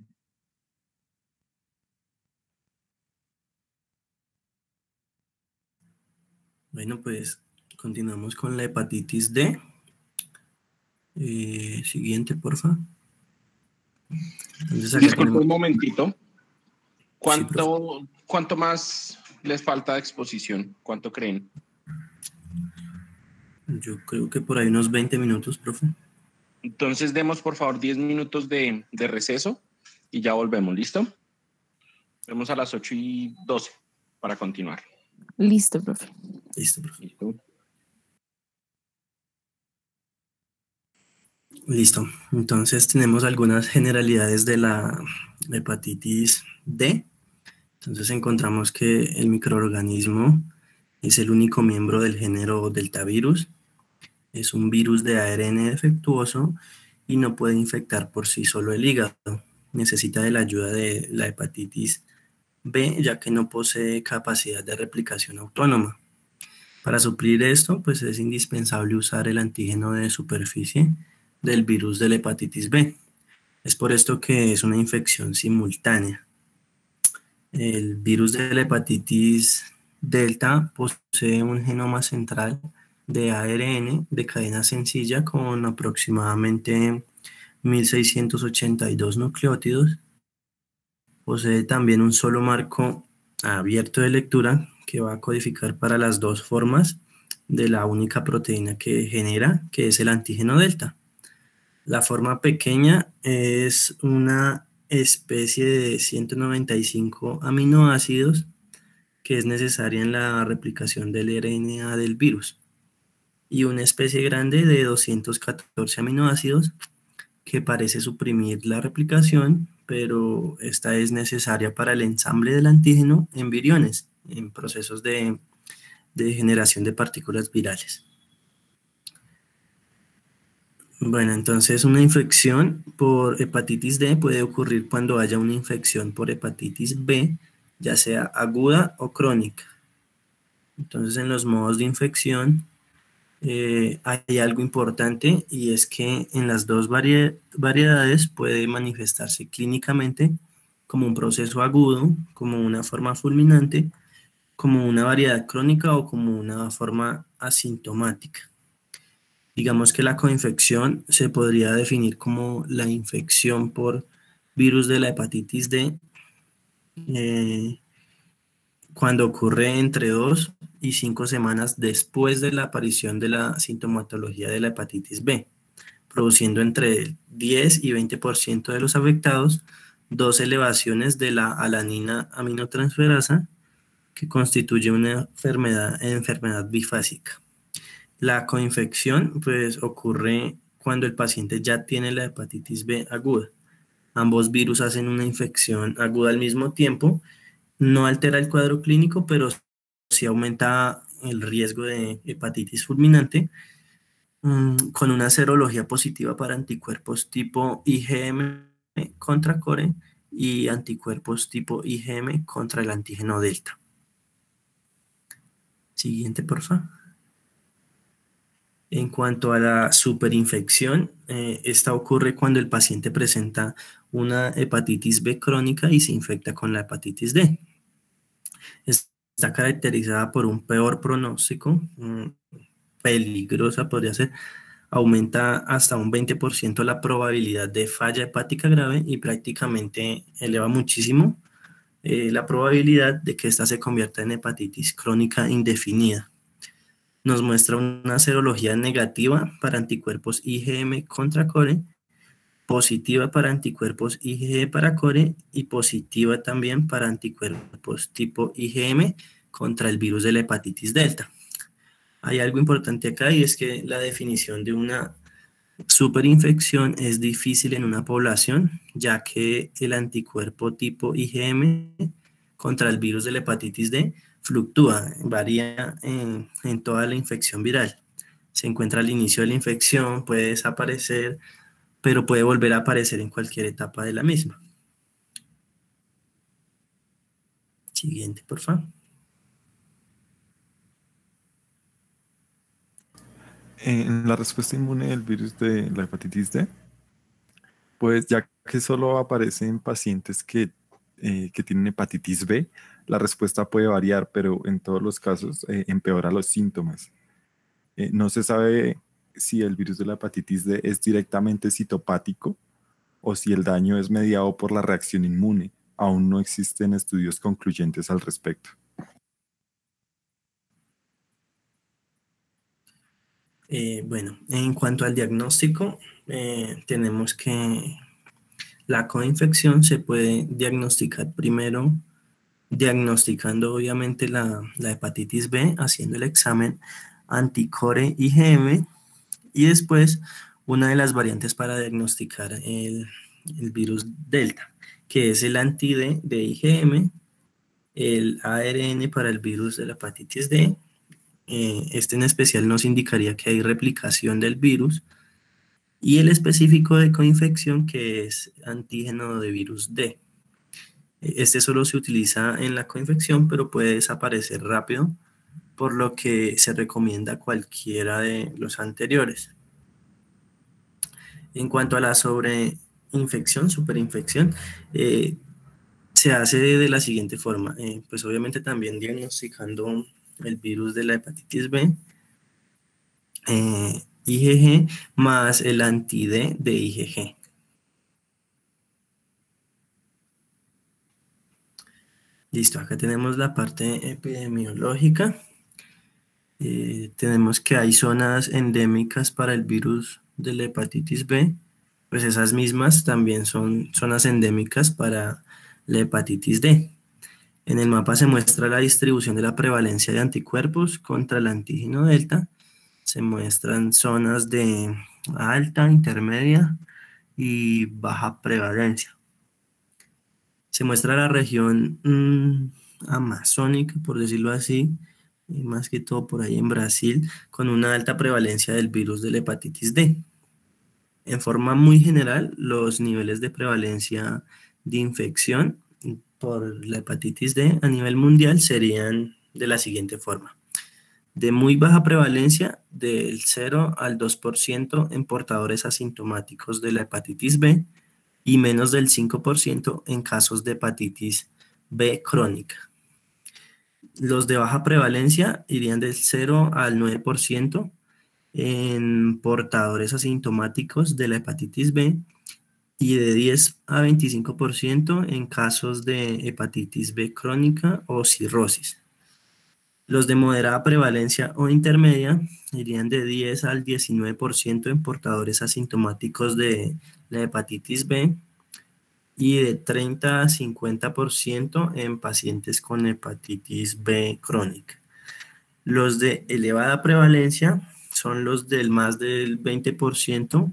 Bueno, pues continuamos con la hepatitis D. Siguiente, porfa. Entonces, Disculpe un momentito. Sí, ¿Cuánto más les falta de exposición? ¿Cuánto creen? yo creo que por ahí unos 20 minutos, profe. Entonces demos por favor 10 minutos de receso y ya volvemos, ¿listo? Vemos a las 8:12 para continuar. Listo, profe. Listo, profe. ¿Listo? Listo. Entonces tenemos algunas generalidades de la hepatitis D. Entonces encontramos que el microorganismo es el único miembro del género deltavirus. Es un virus de ARN defectuoso y no puede infectar por sí solo el hígado. Necesita de la ayuda de la hepatitis B, ya que no posee capacidad de replicación autónoma. Para suplir esto, pues es indispensable usar el antígeno de superficie del virus de la hepatitis B. Es por esto que es una infección simultánea. El virus de la hepatitis delta posee un genoma central de ARN de cadena sencilla con aproximadamente 1682 nucleótidos. Posee también un solo marco abierto de lectura que va a codificar para las dos formas de la única proteína que genera, que es el antígeno delta. La forma pequeña es una especie de 195 aminoácidos que es necesaria en la replicación del RNA del virus, y una especie grande de 214 aminoácidos que parece suprimir la replicación, pero esta es necesaria para el ensamble del antígeno en viriones, en procesos de generación de partículas virales. Bueno, entonces una infección por hepatitis D puede ocurrir cuando haya una infección por hepatitis B, ya sea aguda o crónica. Entonces, en los modos de infección hay algo importante, y es que en las dos variedades puede manifestarse clínicamente como un proceso agudo, como una forma fulminante, como una variedad crónica o como una forma asintomática. Digamos que la coinfección se podría definir como la infección por virus de la hepatitis D cuando ocurre entre 2 y 5 semanas después de la aparición de la sintomatología de la hepatitis B, produciendo entre el 10 y 20% de los afectados 2 elevaciones de la alanina aminotransferasa, que constituye una enfermedad bifásica. La coinfección pues ocurre cuando el paciente ya tiene la hepatitis B aguda. Ambos virus hacen una infección aguda al mismo tiempo. No altera el cuadro clínico, pero sí aumenta el riesgo de hepatitis fulminante, con una serología positiva para anticuerpos tipo IgM contra core y anticuerpos tipo IgM contra el antígeno delta. Siguiente, por favor. En cuanto a la superinfección, esta ocurre cuando el paciente presenta una hepatitis B crónica y se infecta con la hepatitis D. Está caracterizada por un peor pronóstico, peligrosa podría ser, aumenta hasta un 20% la probabilidad de falla hepática grave y prácticamente eleva muchísimo la probabilidad de que ésta se convierta en hepatitis crónica indefinida. Nos muestra una serología negativa para anticuerpos IgM contra core, positiva para anticuerpos IgG para core y positiva también para anticuerpos tipo IgM contra el virus de la hepatitis delta. Hay algo importante acá, y es que la definición de una superinfección es difícil en una población, ya que el anticuerpo tipo IgM contra el virus de la hepatitis D fluctúa, varía en toda la infección viral. Se encuentra al inicio de la infección, puede desaparecer, pero puede volver a aparecer en cualquier etapa de la misma. Siguiente, por favor. En la respuesta inmune del virus de la hepatitis D, pues ya que solo aparece en pacientes que tienen hepatitis B, la respuesta puede variar, pero en todos los casos empeora los síntomas. No se sabe si el virus de la hepatitis D es directamente citopático o si el daño es mediado por la reacción inmune. Aún no existen estudios concluyentes al respecto. Bueno, en cuanto al diagnóstico, tenemos que la coinfección se puede diagnosticar primero diagnosticando obviamente la hepatitis B, haciendo el examen anticore IgM, y después una de las variantes para diagnosticar el virus delta, que es el anti-D de IgM, el ARN para el virus de la hepatitis D. Este en especial nos indicaría que hay replicación del virus, y el específico de coinfección, que es antígeno de virus D. Este solo se utiliza en la coinfección, pero puede desaparecer rápido, por lo que se recomienda cualquiera de los anteriores. En cuanto a la sobreinfección, superinfección, se hace de la siguiente forma. Pues obviamente también diagnosticando el virus de la hepatitis B, IgG más el anti-D de IgG. Listo, acá tenemos la parte epidemiológica. Tenemos que hay zonas endémicas para el virus de la hepatitis B, pues esas mismas también son zonas endémicas para la hepatitis D. En el mapa se muestra la distribución de la prevalencia de anticuerpos contra el antígeno delta. Se muestran zonas de alta, intermedia y baja prevalencia. Se muestra la región amazónica, por decirlo así, y más que todo por ahí en Brasil, con una alta prevalencia del virus de la hepatitis D. En forma muy general, los niveles de prevalencia de infección por la hepatitis D a nivel mundial serían de la siguiente forma. De muy baja prevalencia, del 0 al 2% en portadores asintomáticos de la hepatitis B, y menos del 5% en casos de hepatitis B crónica. Los de baja prevalencia irían del 0 al 9% en portadores asintomáticos de la hepatitis B y de 10 a 25% en casos de hepatitis B crónica o cirrosis. Los de moderada prevalencia o intermedia irían de 10 al 19% en portadores asintomáticos de la hepatitis B y de 30 a 50% en pacientes con hepatitis B crónica. Los de elevada prevalencia son los del más del 20%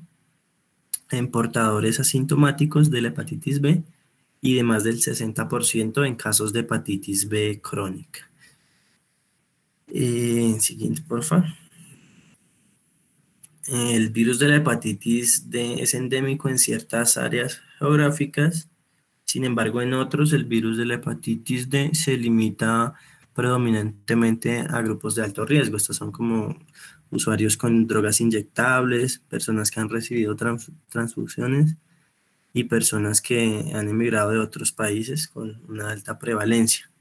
en portadores asintomáticos de la hepatitis B y de más del 60% en casos de hepatitis B crónica. Siguiente, por favor. El virus de la hepatitis D es endémico en ciertas áreas geográficas. Sin embargo, en otros, el virus de la hepatitis D se limita predominantemente a grupos de alto riesgo. Estos son como usuarios con drogas inyectables, personas que han recibido transfusiones y personas que han emigrado de otros países con una alta prevalencia.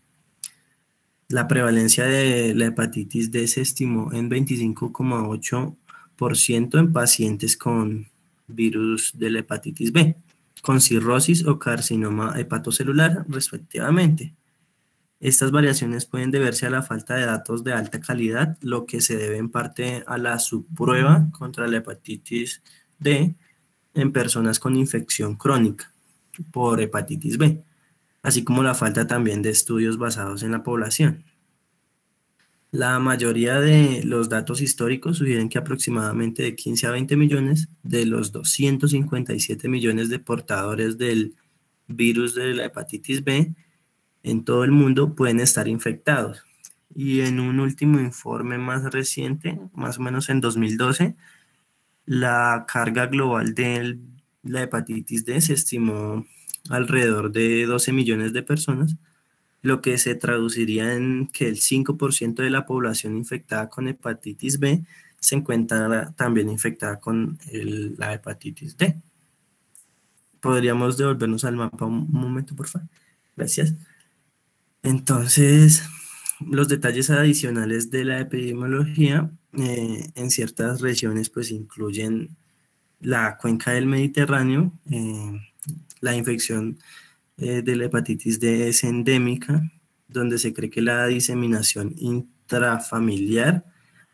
La prevalencia de la hepatitis D se estimó en 25,8% en pacientes con virus de la hepatitis B, con cirrosis o carcinoma hepatocelular, respectivamente. Estas variaciones pueden deberse a la falta de datos de alta calidad, lo que se debe en parte a la subprueba contra la hepatitis D en personas con infección crónica por hepatitis B, así como la falta también de estudios basados en la población. La mayoría de los datos históricos sugieren que aproximadamente de 15 a 20 millones de los 257 millones de portadores del virus de la hepatitis B en todo el mundo pueden estar infectados. Y en un último informe más reciente, más o menos en 2012, la carga global de la hepatitis D se estimó alrededor de 12 millones de personas, lo que se traduciría en que el 5% de la población infectada con hepatitis B se encuentra también infectada con la hepatitis D. ¿Podríamos devolvernos al mapa un momento, por favor? Gracias. Entonces, los detalles adicionales de la epidemiología en ciertas regiones pues incluyen la cuenca del Mediterráneo, la infección de la hepatitis D es endémica, donde se cree que la diseminación intrafamiliar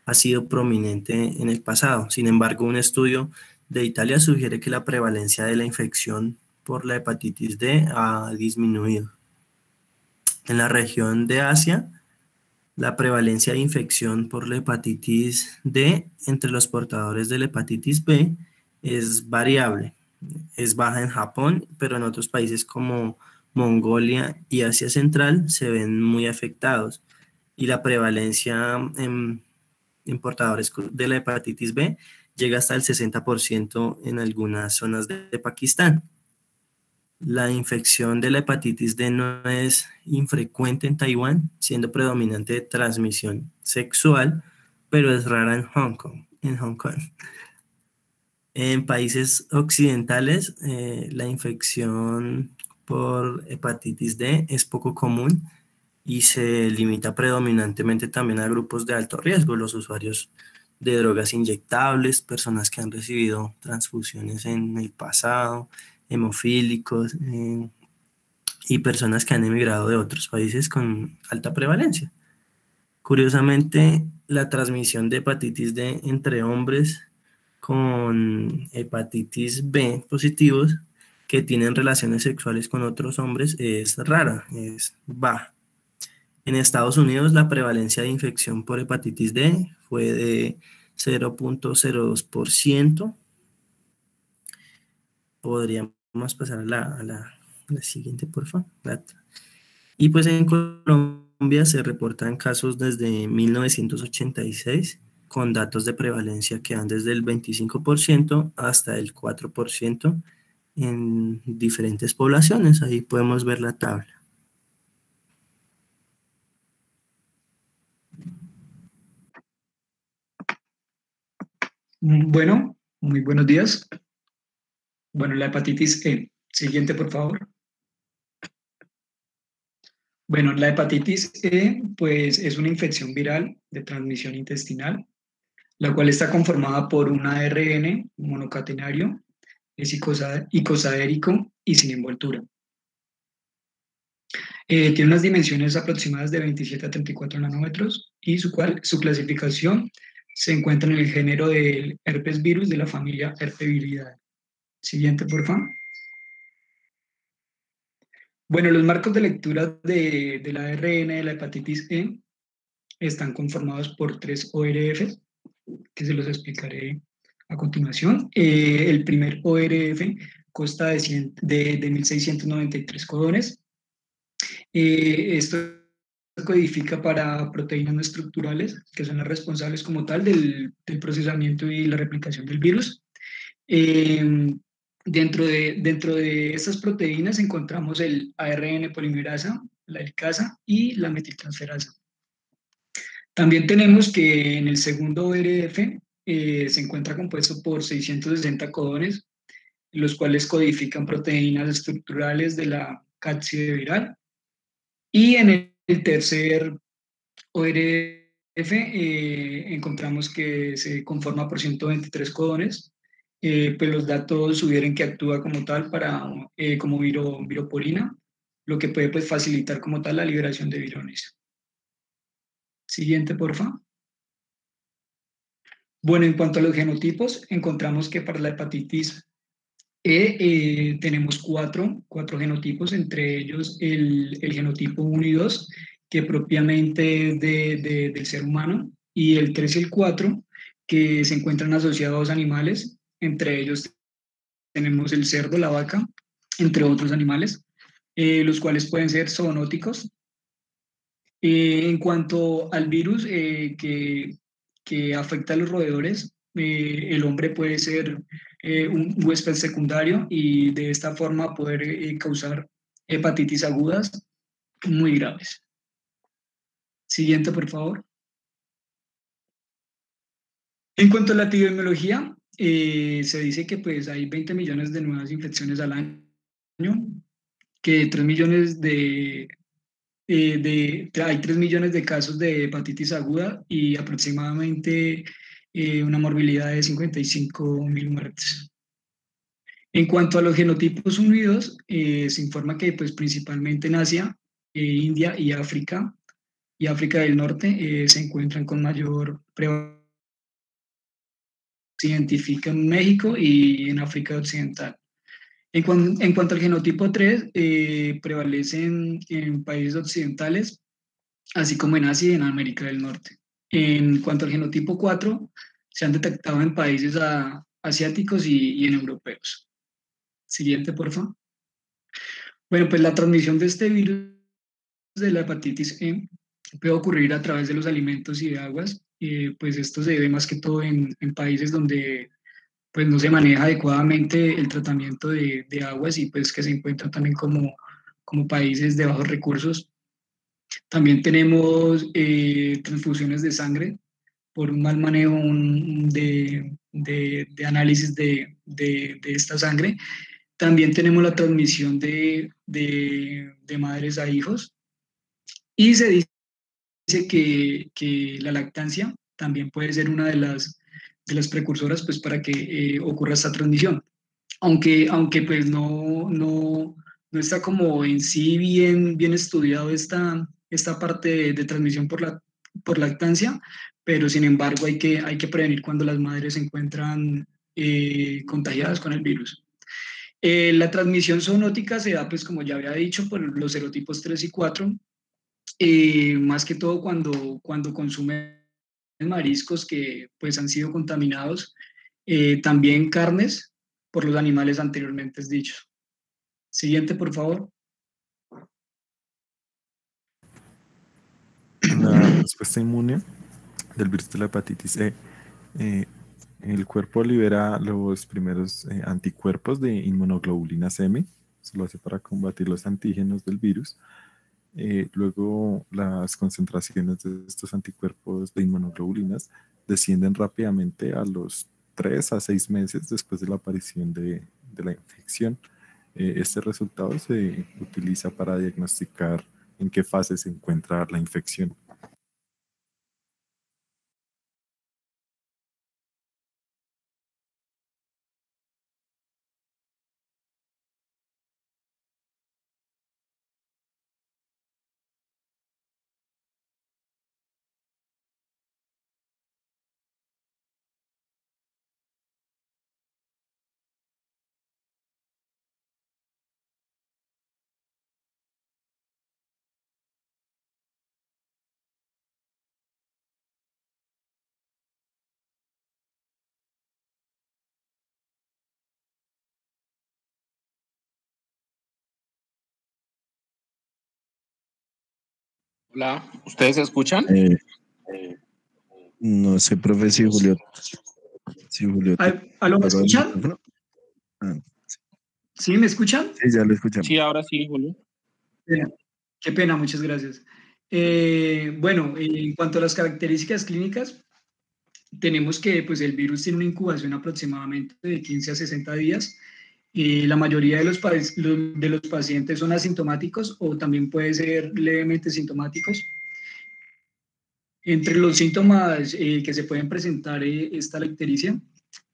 ha sido prominente en el pasado. Sin embargo, un estudio de Italia sugiere que la prevalencia de la infección por la hepatitis D ha disminuido. En la región de Asia, la prevalencia de infección por la hepatitis D entre los portadores de la hepatitis B es variable. Es baja en Japón, pero en otros países como Mongolia y Asia Central se ven muy afectados. Y la prevalencia en portadores de la hepatitis B llega hasta el 60% en algunas zonas de Pakistán. La infección de la hepatitis D no es infrecuente en Taiwán, siendo predominante de transmisión sexual, pero es rara en Hong Kong. En países occidentales, la infección por hepatitis D es poco común y se limita predominantemente también a grupos de alto riesgo, los usuarios de drogas inyectables, personas que han recibido transfusiones en el pasado, hemofílicos, y personas que han emigrado de otros países con alta prevalencia. Curiosamente, la transmisión de hepatitis D entre hombres con hepatitis B positivos que tienen relaciones sexuales con otros hombres es rara, es baja. En Estados Unidos, la prevalencia de infección por hepatitis D fue de 0.02%. Podríamos pasar a la siguiente, por favor. Y pues en Colombia se reportan casos desde 1986 con datos de prevalencia que van desde el 25% hasta el 4% en diferentes poblaciones. Ahí podemos ver la tabla. Bueno, muy buenos días. Bueno, la hepatitis E. Siguiente, por favor. Bueno, la hepatitis E, pues, es una infección viral de transmisión intestinal, la cual está conformada por un ARN monocatenario, es icosadérico y sin envoltura. Tiene unas dimensiones aproximadas de 27 a 34 nanómetros y su clasificación se encuentra en el género del herpes virus de la familia Herpeviridae. Siguiente, por favor. Bueno, los marcos de lectura del ARN de la hepatitis E están conformados por 3 ORF, que se los explicaré a continuación. El primer ORF consta de 1.693 codones. Esto codifica para proteínas no estructurales, que son las responsables como tal del procesamiento y la replicación del virus. Dentro de estas proteínas encontramos el ARN polimerasa, la helicasa y la metiltransferasa. También tenemos que en el segundo ORF se encuentra compuesto por 660 codones, los cuales codifican proteínas estructurales de la cápside viral. Y en el tercer ORF encontramos que se conforma por 123 codones. Pues los datos sugieren que actúa como tal como viroporina, lo que puede pues, facilitar como tal la liberación de virones. Siguiente, porfa. Bueno, en cuanto a los genotipos, encontramos que para la hepatitis E tenemos cuatro genotipos, entre ellos el genotipo 1 y 2, que propiamente es del ser humano, y el 3 y el 4, que se encuentran asociados a animales, entre ellos tenemos el cerdo, la vaca, entre otros animales, los cuales pueden ser zoonóticos. En cuanto al virus que afecta a los roedores, el hombre puede ser un huésped secundario y de esta forma poder causar hepatitis agudas muy graves. Siguiente, por favor. En cuanto a la epidemiología, se dice que pues, hay 20 millones de nuevas infecciones al año, que 3 millones hay 3 millones de casos de hepatitis aguda y aproximadamente una morbilidad de 55.000 muertes. En cuanto a los genotipos 1 y 2, se informa que pues, principalmente en Asia, India y África del Norte se encuentran con mayor prevalencia. Se identifica en México y en África Occidental. En cuanto al genotipo 3, prevalece en países occidentales, así como en Asia y en América del Norte. En cuanto al genotipo 4, se han detectado en países asiáticos y en europeos. Siguiente, por favor. Bueno, pues la transmisión de este virus de la hepatitis E puede ocurrir a través de los alimentos y de aguas. Pues esto se debe más que todo en países donde pues no se maneja adecuadamente el tratamiento de aguas y pues que se encuentran también como países de bajos recursos. También tenemos transfusiones de sangre por un mal manejo de análisis de esta sangre. También tenemos la transmisión de madres a hijos. Y se dice que la lactancia también puede ser una de las precursoras pues, para que ocurra esta transmisión. Aunque pues no no está como en sí bien estudiado esta parte de transmisión por lactancia, pero sin embargo hay que prevenir cuando las madres se encuentran contagiadas con el virus. La transmisión zoonótica se da, pues como ya había dicho, por los serotipos 3 y 4, más que todo cuando consumen mariscos que pues han sido contaminados, también carnes por los animales anteriormente dichos. Siguiente, por favor. La respuesta inmune del virus de la hepatitis E, el cuerpo libera los primeros anticuerpos de inmunoglobulinas M, eso lo hace para combatir los antígenos del virus. Luego las concentraciones de estos anticuerpos de inmunoglobulinas descienden rápidamente a los 3 a 6 meses después de la aparición de la infección. Este resultado se utiliza para diagnosticar en qué fase se encuentra la infección. Hola, ¿ustedes escuchan? No sé, profe, si Julio. ¿Aló, me escuchan? ¿Sí, me escuchan? Sí, ya lo escuchamos. Sí, ahora sí, Julio. Qué pena, muchas gracias. Bueno, en cuanto a las características clínicas, tenemos que pues, el virus tiene una incubación aproximadamente de 15 a 60 días. La mayoría de los pacientes son asintomáticos o también puede ser levemente sintomáticos. Entre los síntomas que se pueden presentar está la ictericia,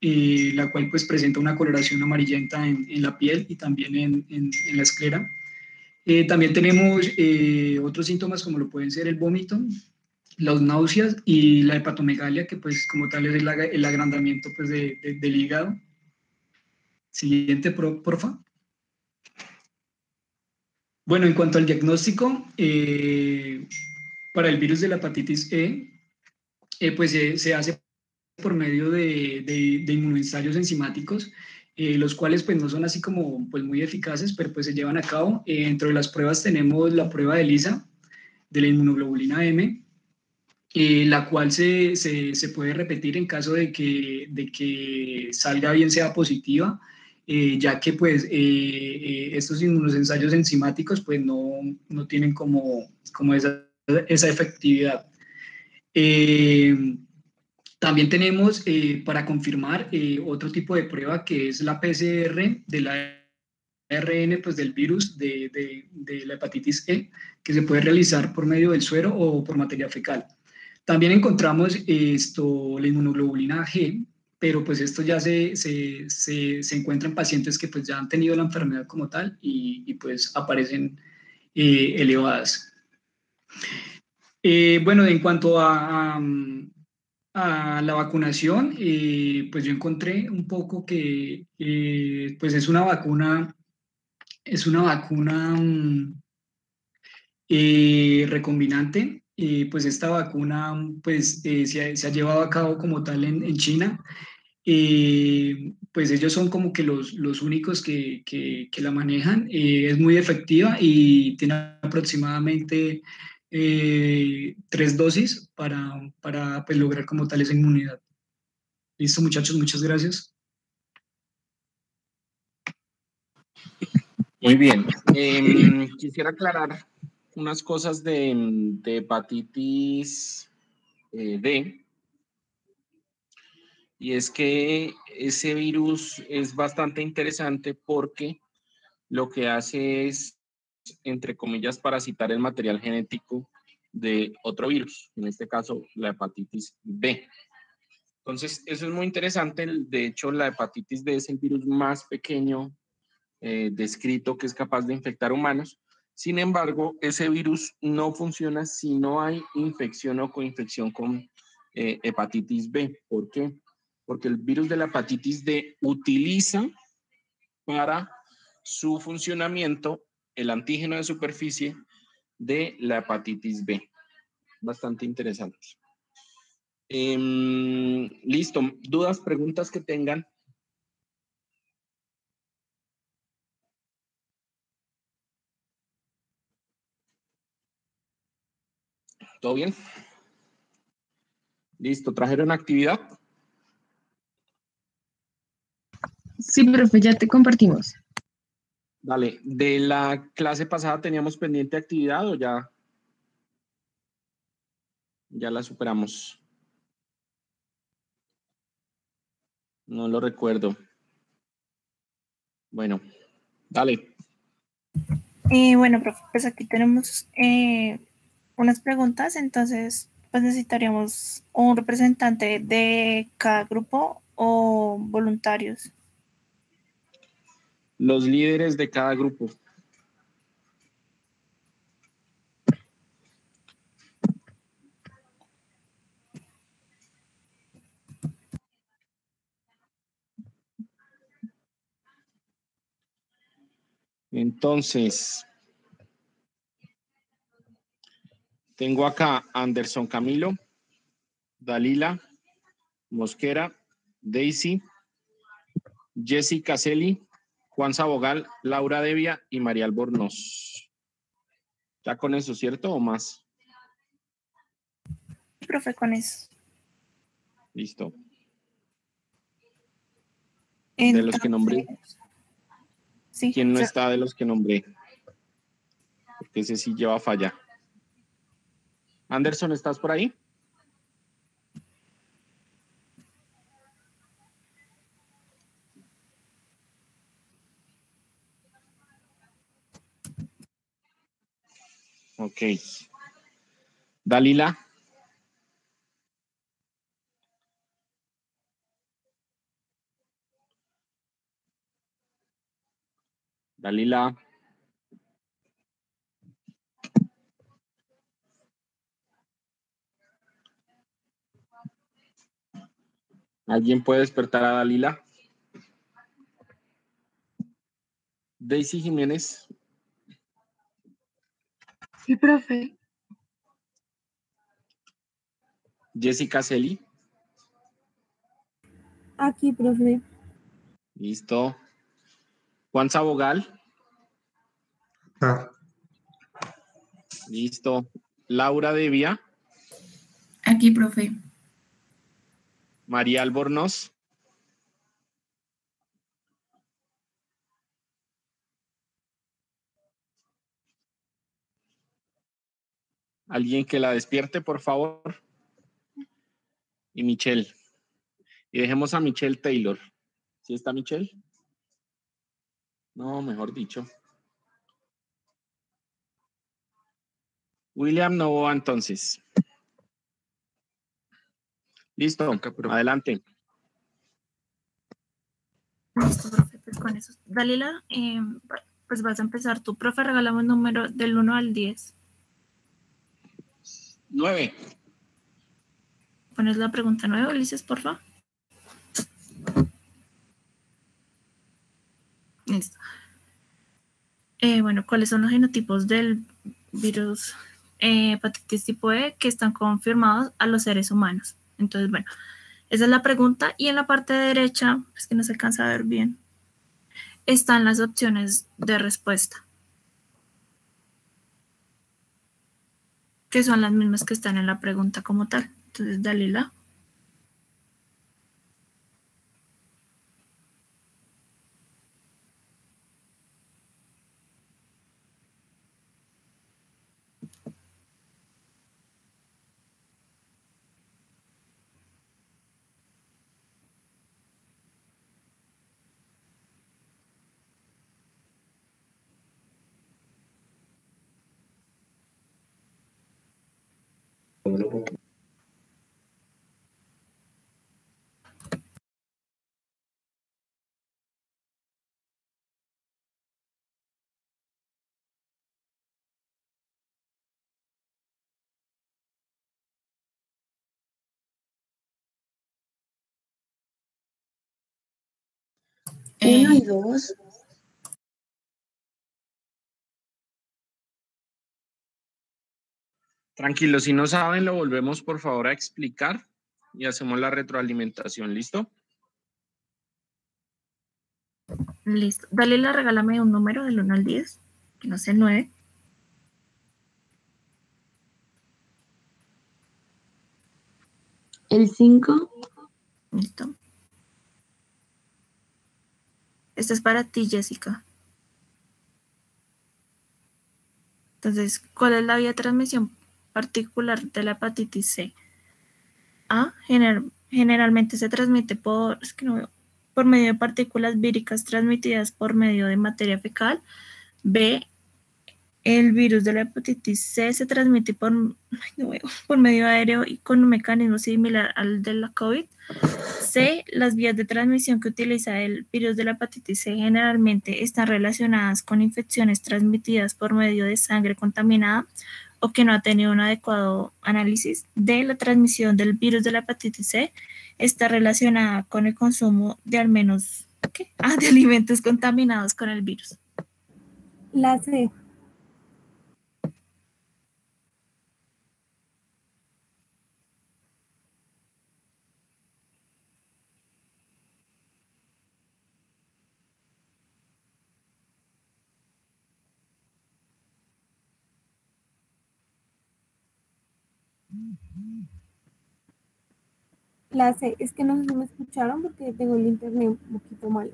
la cual pues presenta una coloración amarillenta en la piel y también en la esclera. También tenemos otros síntomas como lo pueden ser el vómito, las náuseas y la hepatomegalia, que pues como tal es el agrandamiento pues, del hígado. Siguiente, porfa. Bueno, en cuanto al diagnóstico, para el virus de la hepatitis E, pues se hace por medio de inmunoensayos enzimáticos, los cuales pues no son así como pues muy eficaces, pero pues se llevan a cabo. Dentro de las pruebas tenemos la prueba de ELISA, de la inmunoglobulina M, la cual se puede repetir en caso de que salga bien, sea positiva, ya que pues estos inmunoensayos enzimáticos pues no tienen como esa efectividad. También tenemos para confirmar otro tipo de prueba que es la PCR de la ARN pues, del virus de la hepatitis E, que se puede realizar por medio del suero o por materia fecal. También encontramos la inmunoglobulina G, pero pues esto ya se encuentra en pacientes que pues ya han tenido la enfermedad como tal y pues aparecen elevadas. Bueno, en cuanto a la vacunación, pues yo encontré un poco que pues es una vacuna recombinante. Pues esta vacuna pues se ha llevado a cabo como tal en China. Pues ellos son como que los únicos que la manejan. Es muy efectiva y tiene aproximadamente 3 dosis para pues, lograr como tal esa inmunidad. Listo, muchachos, muchas gracias. Muy bien. Quisiera aclarar unas cosas de hepatitis D. Y es que ese virus es bastante interesante porque lo que hace es, entre comillas, parasitar el material genético de otro virus, en este caso la hepatitis B. Entonces, eso es muy interesante. De hecho, la hepatitis D es el virus más pequeño descrito que es capaz de infectar humanos. Sin embargo, ese virus no funciona si no hay infección o coinfección con hepatitis B. ¿Por qué? Porque el virus de la hepatitis D utiliza para su funcionamiento el antígeno de superficie de la hepatitis B. Bastante interesante. Listo. ¿Dudas, preguntas que tengan? ¿Todo bien? Listo. ¿Trajeron actividad? Sí, profe, ya te compartimos. Vale. ¿De la clase pasada teníamos pendiente actividad o ya la superamos? No lo recuerdo. Bueno, dale. Bueno, profe, pues aquí tenemos unas preguntas, entonces pues necesitaríamos un representante de cada grupo o voluntarios. Los líderes de cada grupo. Entonces, tengo acá Anderson Camilo, Dalila, Mosquera, Daisy, Jessica Celi, Juan Sabogal, Laura Devia y María Albornoz. Ya con eso, ¿cierto? ¿O más? Profe, con eso. Listo. Entonces, De los que nombré. Sí, ¿Quién no está de los que nombré? Porque ese sí lleva falla. Anderson, ¿estás por ahí? Ok. Dalila. Dalila. ¿Alguien puede despertar a Dalila? Daisy Jiménez. Sí, profe. Jessica Celi. Aquí, profe. Listo. Juan Sabogal. Listo. Laura Devia. Aquí, profe. María Albornoz. Alguien que la despierte, por favor. Y Michelle. Y dejemos a Michelle Taylor. ¿Sí está Michelle? No, mejor dicho. William Novoa, entonces. Listo, adelante. Listo, profe, pues con eso. Dalila, pues vas a empezar tú, profe, regálame un número del 1 al 10. 9. Pones la pregunta 9, Ulises, por favor. Listo. Bueno, ¿cuáles son los genotipos del virus hepatitis tipo E que están confirmados a los seres humanos? Entonces, bueno, esa es la pregunta. Y en la parte derecha, es que no se alcanza a ver bien, están las opciones de respuesta, que son las mismas que están en la pregunta como tal. Entonces, Dalila. Uno y Eh, dos. Tranquilo, si no saben, lo volvemos por favor a explicar y hacemos la retroalimentación. ¿Listo? Listo. Dalila, regálame un número del 1 al 10, que no sé, el 9. El 5. Listo. Esto es para ti, Jessica. Entonces, ¿cuál es la vía de transmisión particular de la hepatitis C? A, generalmente se transmite es que no veo, por medio de partículas víricas transmitidas por medio de materia fecal. B, el virus de la hepatitis C se transmite por medio aéreo y con un mecanismo similar al de la COVID. C, las vías de transmisión que utiliza el virus de la hepatitis C generalmente están relacionadas con infecciones transmitidas por medio de sangre contaminada o que no ha tenido un adecuado análisis. D, la transmisión del virus de la hepatitis C está relacionada con el consumo de al menos de alimentos contaminados con el virus. La C. La C. Es que no sé si me escucharon porque tengo el internet un poquito malo.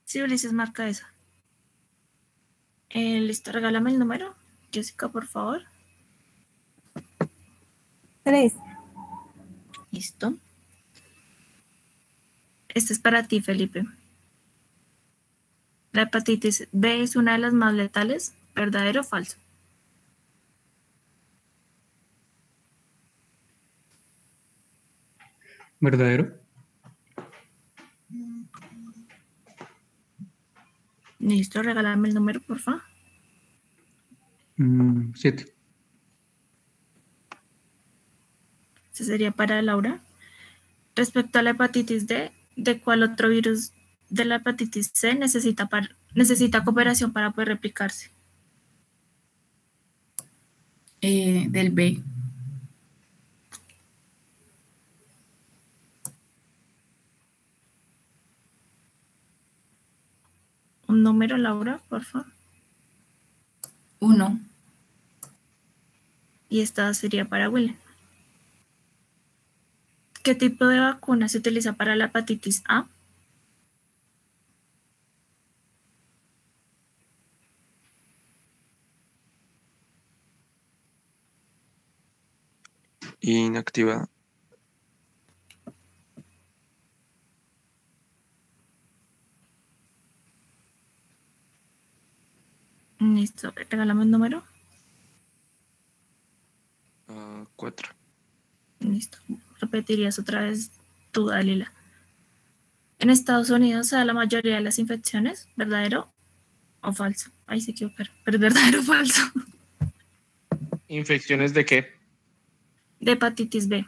Sí, Ulises, marca esa. Listo, regálame el número. Jessica, por favor. 3. Listo. Este es para ti, Felipe. La hepatitis B es una de las más letales, ¿verdadero o falso? ¿Verdadero? Listo, regálame el número, por favor. 7. Este sería para Laura. Respecto a la hepatitis D, ¿de cuál otro virus de la hepatitis C necesita cooperación para poder replicarse? del B. Un número, Laura, por favor. 1. Y esta sería para William. ¿Qué tipo de vacuna se utiliza para la hepatitis A? Inactivada. Listo, regálame un número. 4. Listo. Repetirías otra vez tú, Dalila. En Estados Unidos se da la mayoría de las infecciones, ¿verdadero o falso? Ahí se equivocaron, pero ¿es verdadero o falso? ¿Infecciones de qué? De hepatitis B.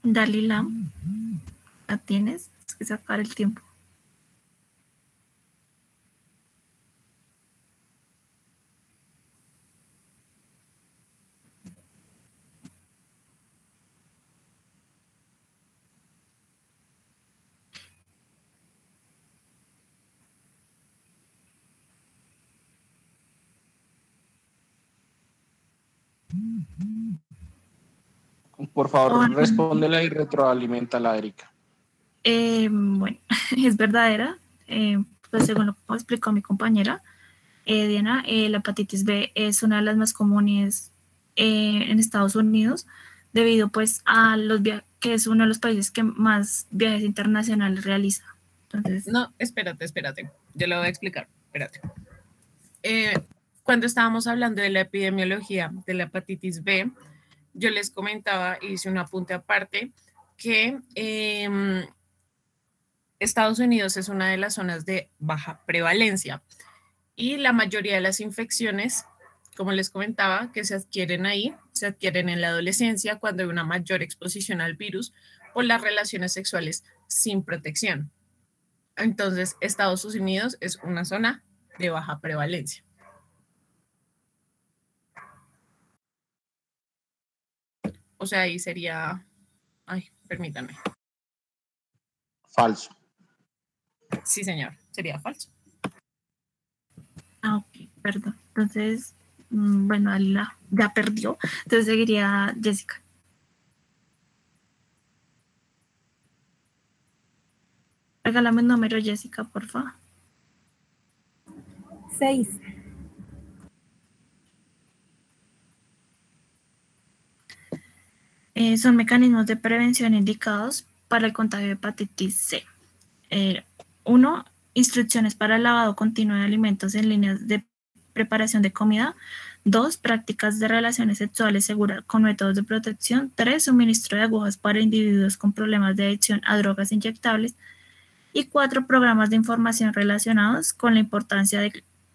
Dalila, ¿la tienes? Es que sacar el tiempo. Por favor, Bueno, respóndela y retroaliméntala, Erika. bueno, es verdadera. Pues según lo que explicó mi compañera Diana, la hepatitis B es una de las más comunes en Estados Unidos, debido pues a los que es uno de los países que más viajes internacionales realiza. Entonces, No, espérate. Yo lo voy a explicar. Espérate. Cuando estábamos hablando de la epidemiología de la hepatitis B, yo les comentaba, hice un apunte aparte, que Estados Unidos es una de las zonas de baja prevalencia y la mayoría de las infecciones, como les comentaba, que se adquieren ahí, se adquieren en la adolescencia cuando hay una mayor exposición al virus por las relaciones sexuales sin protección. Entonces, Estados Unidos es una zona de baja prevalencia. O sea, ahí sería, ay, permítanme. Falso. Sí, señor, sería falso. ok, perdón. Entonces, bueno, Alila ya perdió. Entonces seguiría Jessica. Regálame un número, Jessica, por favor. 6. Son mecanismos de prevención indicados para el contagio de hepatitis C. 1. Instrucciones para el lavado continuo de alimentos en líneas de preparación de comida. 2. Prácticas de relaciones sexuales seguras con métodos de protección. 3. Suministro de agujas para individuos con problemas de adicción a drogas inyectables. Y 4. Programas de información relacionados con la importancia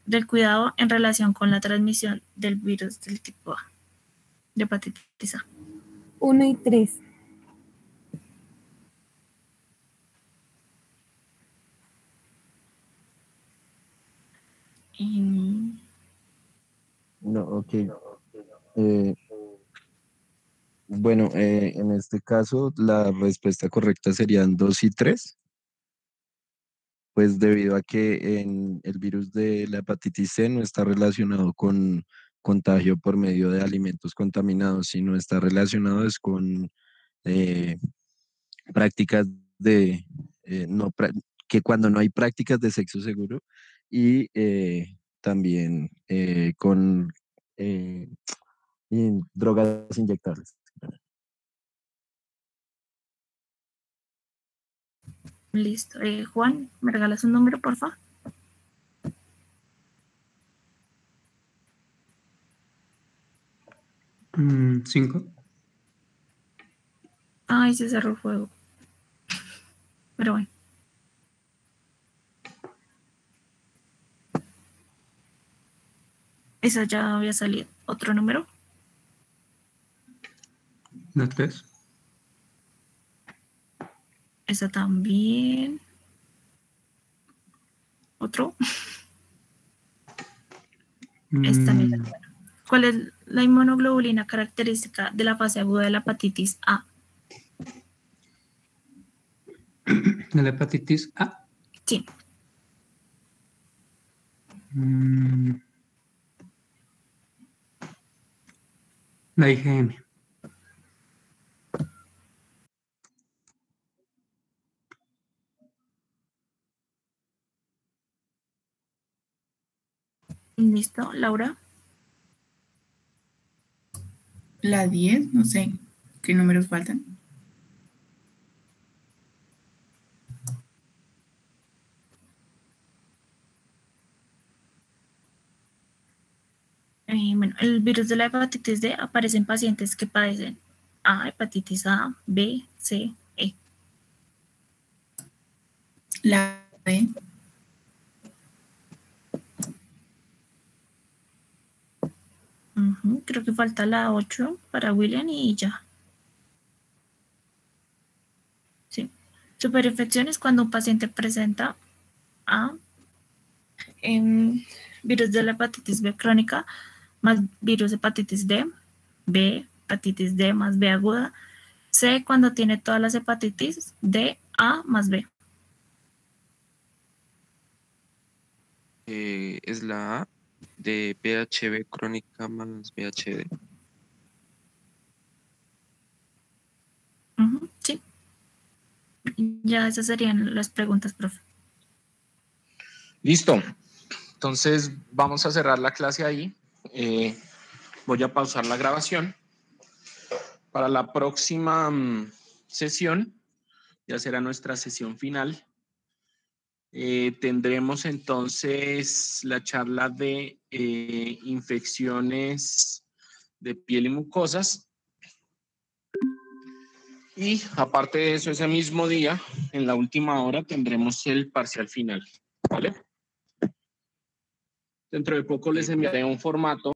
del cuidado en relación con la transmisión del virus del tipo A, de hepatitis A. 1 y 3. No, ok. Bueno, en este caso la respuesta correcta serían 2 y 3, pues debido a que en el virus de la hepatitis C no está relacionado con contagio por medio de alimentos contaminados, sino está relacionado es con eh, prácticas de, no, que cuando no hay prácticas de sexo seguro y también con eh, drogas inyectables. Listo. Juan, ¿me regalas un número, por favor? Cinco. Ay, se cerró el juego. Pero bueno. Esa ya había salido. ¿Otro número? ¿No tres? Esa también. ¿Otro? Esta también. ¿Cuál es la inmunoglobulina característica de la fase aguda de la hepatitis A? ¿De la hepatitis A? Sí. La IgM. Listo. Laura. La 10, no sé qué números faltan. Bueno, el virus de la hepatitis D aparece en pacientes que padecen hepatitis A, B, C, E. La B. Creo que falta la 8 para William y ya. Sí. Superinfección es cuando un paciente presenta virus de la hepatitis B crónica más virus de hepatitis B, B, hepatitis D más B aguda, C cuando tiene todas las hepatitis, D, A más B. Es la A de VHB crónica más VHD. Ya esas serían las preguntas, profe. Listo. Entonces vamos a cerrar la clase ahí. Voy a pausar la grabación. Para la próxima sesión, ya será nuestra sesión final, tendremos entonces la charla de infecciones de piel y mucosas. Y aparte de eso, ese mismo día, en la última hora, tendremos el parcial final. ¿Vale? Dentro de poco les enviaré un formato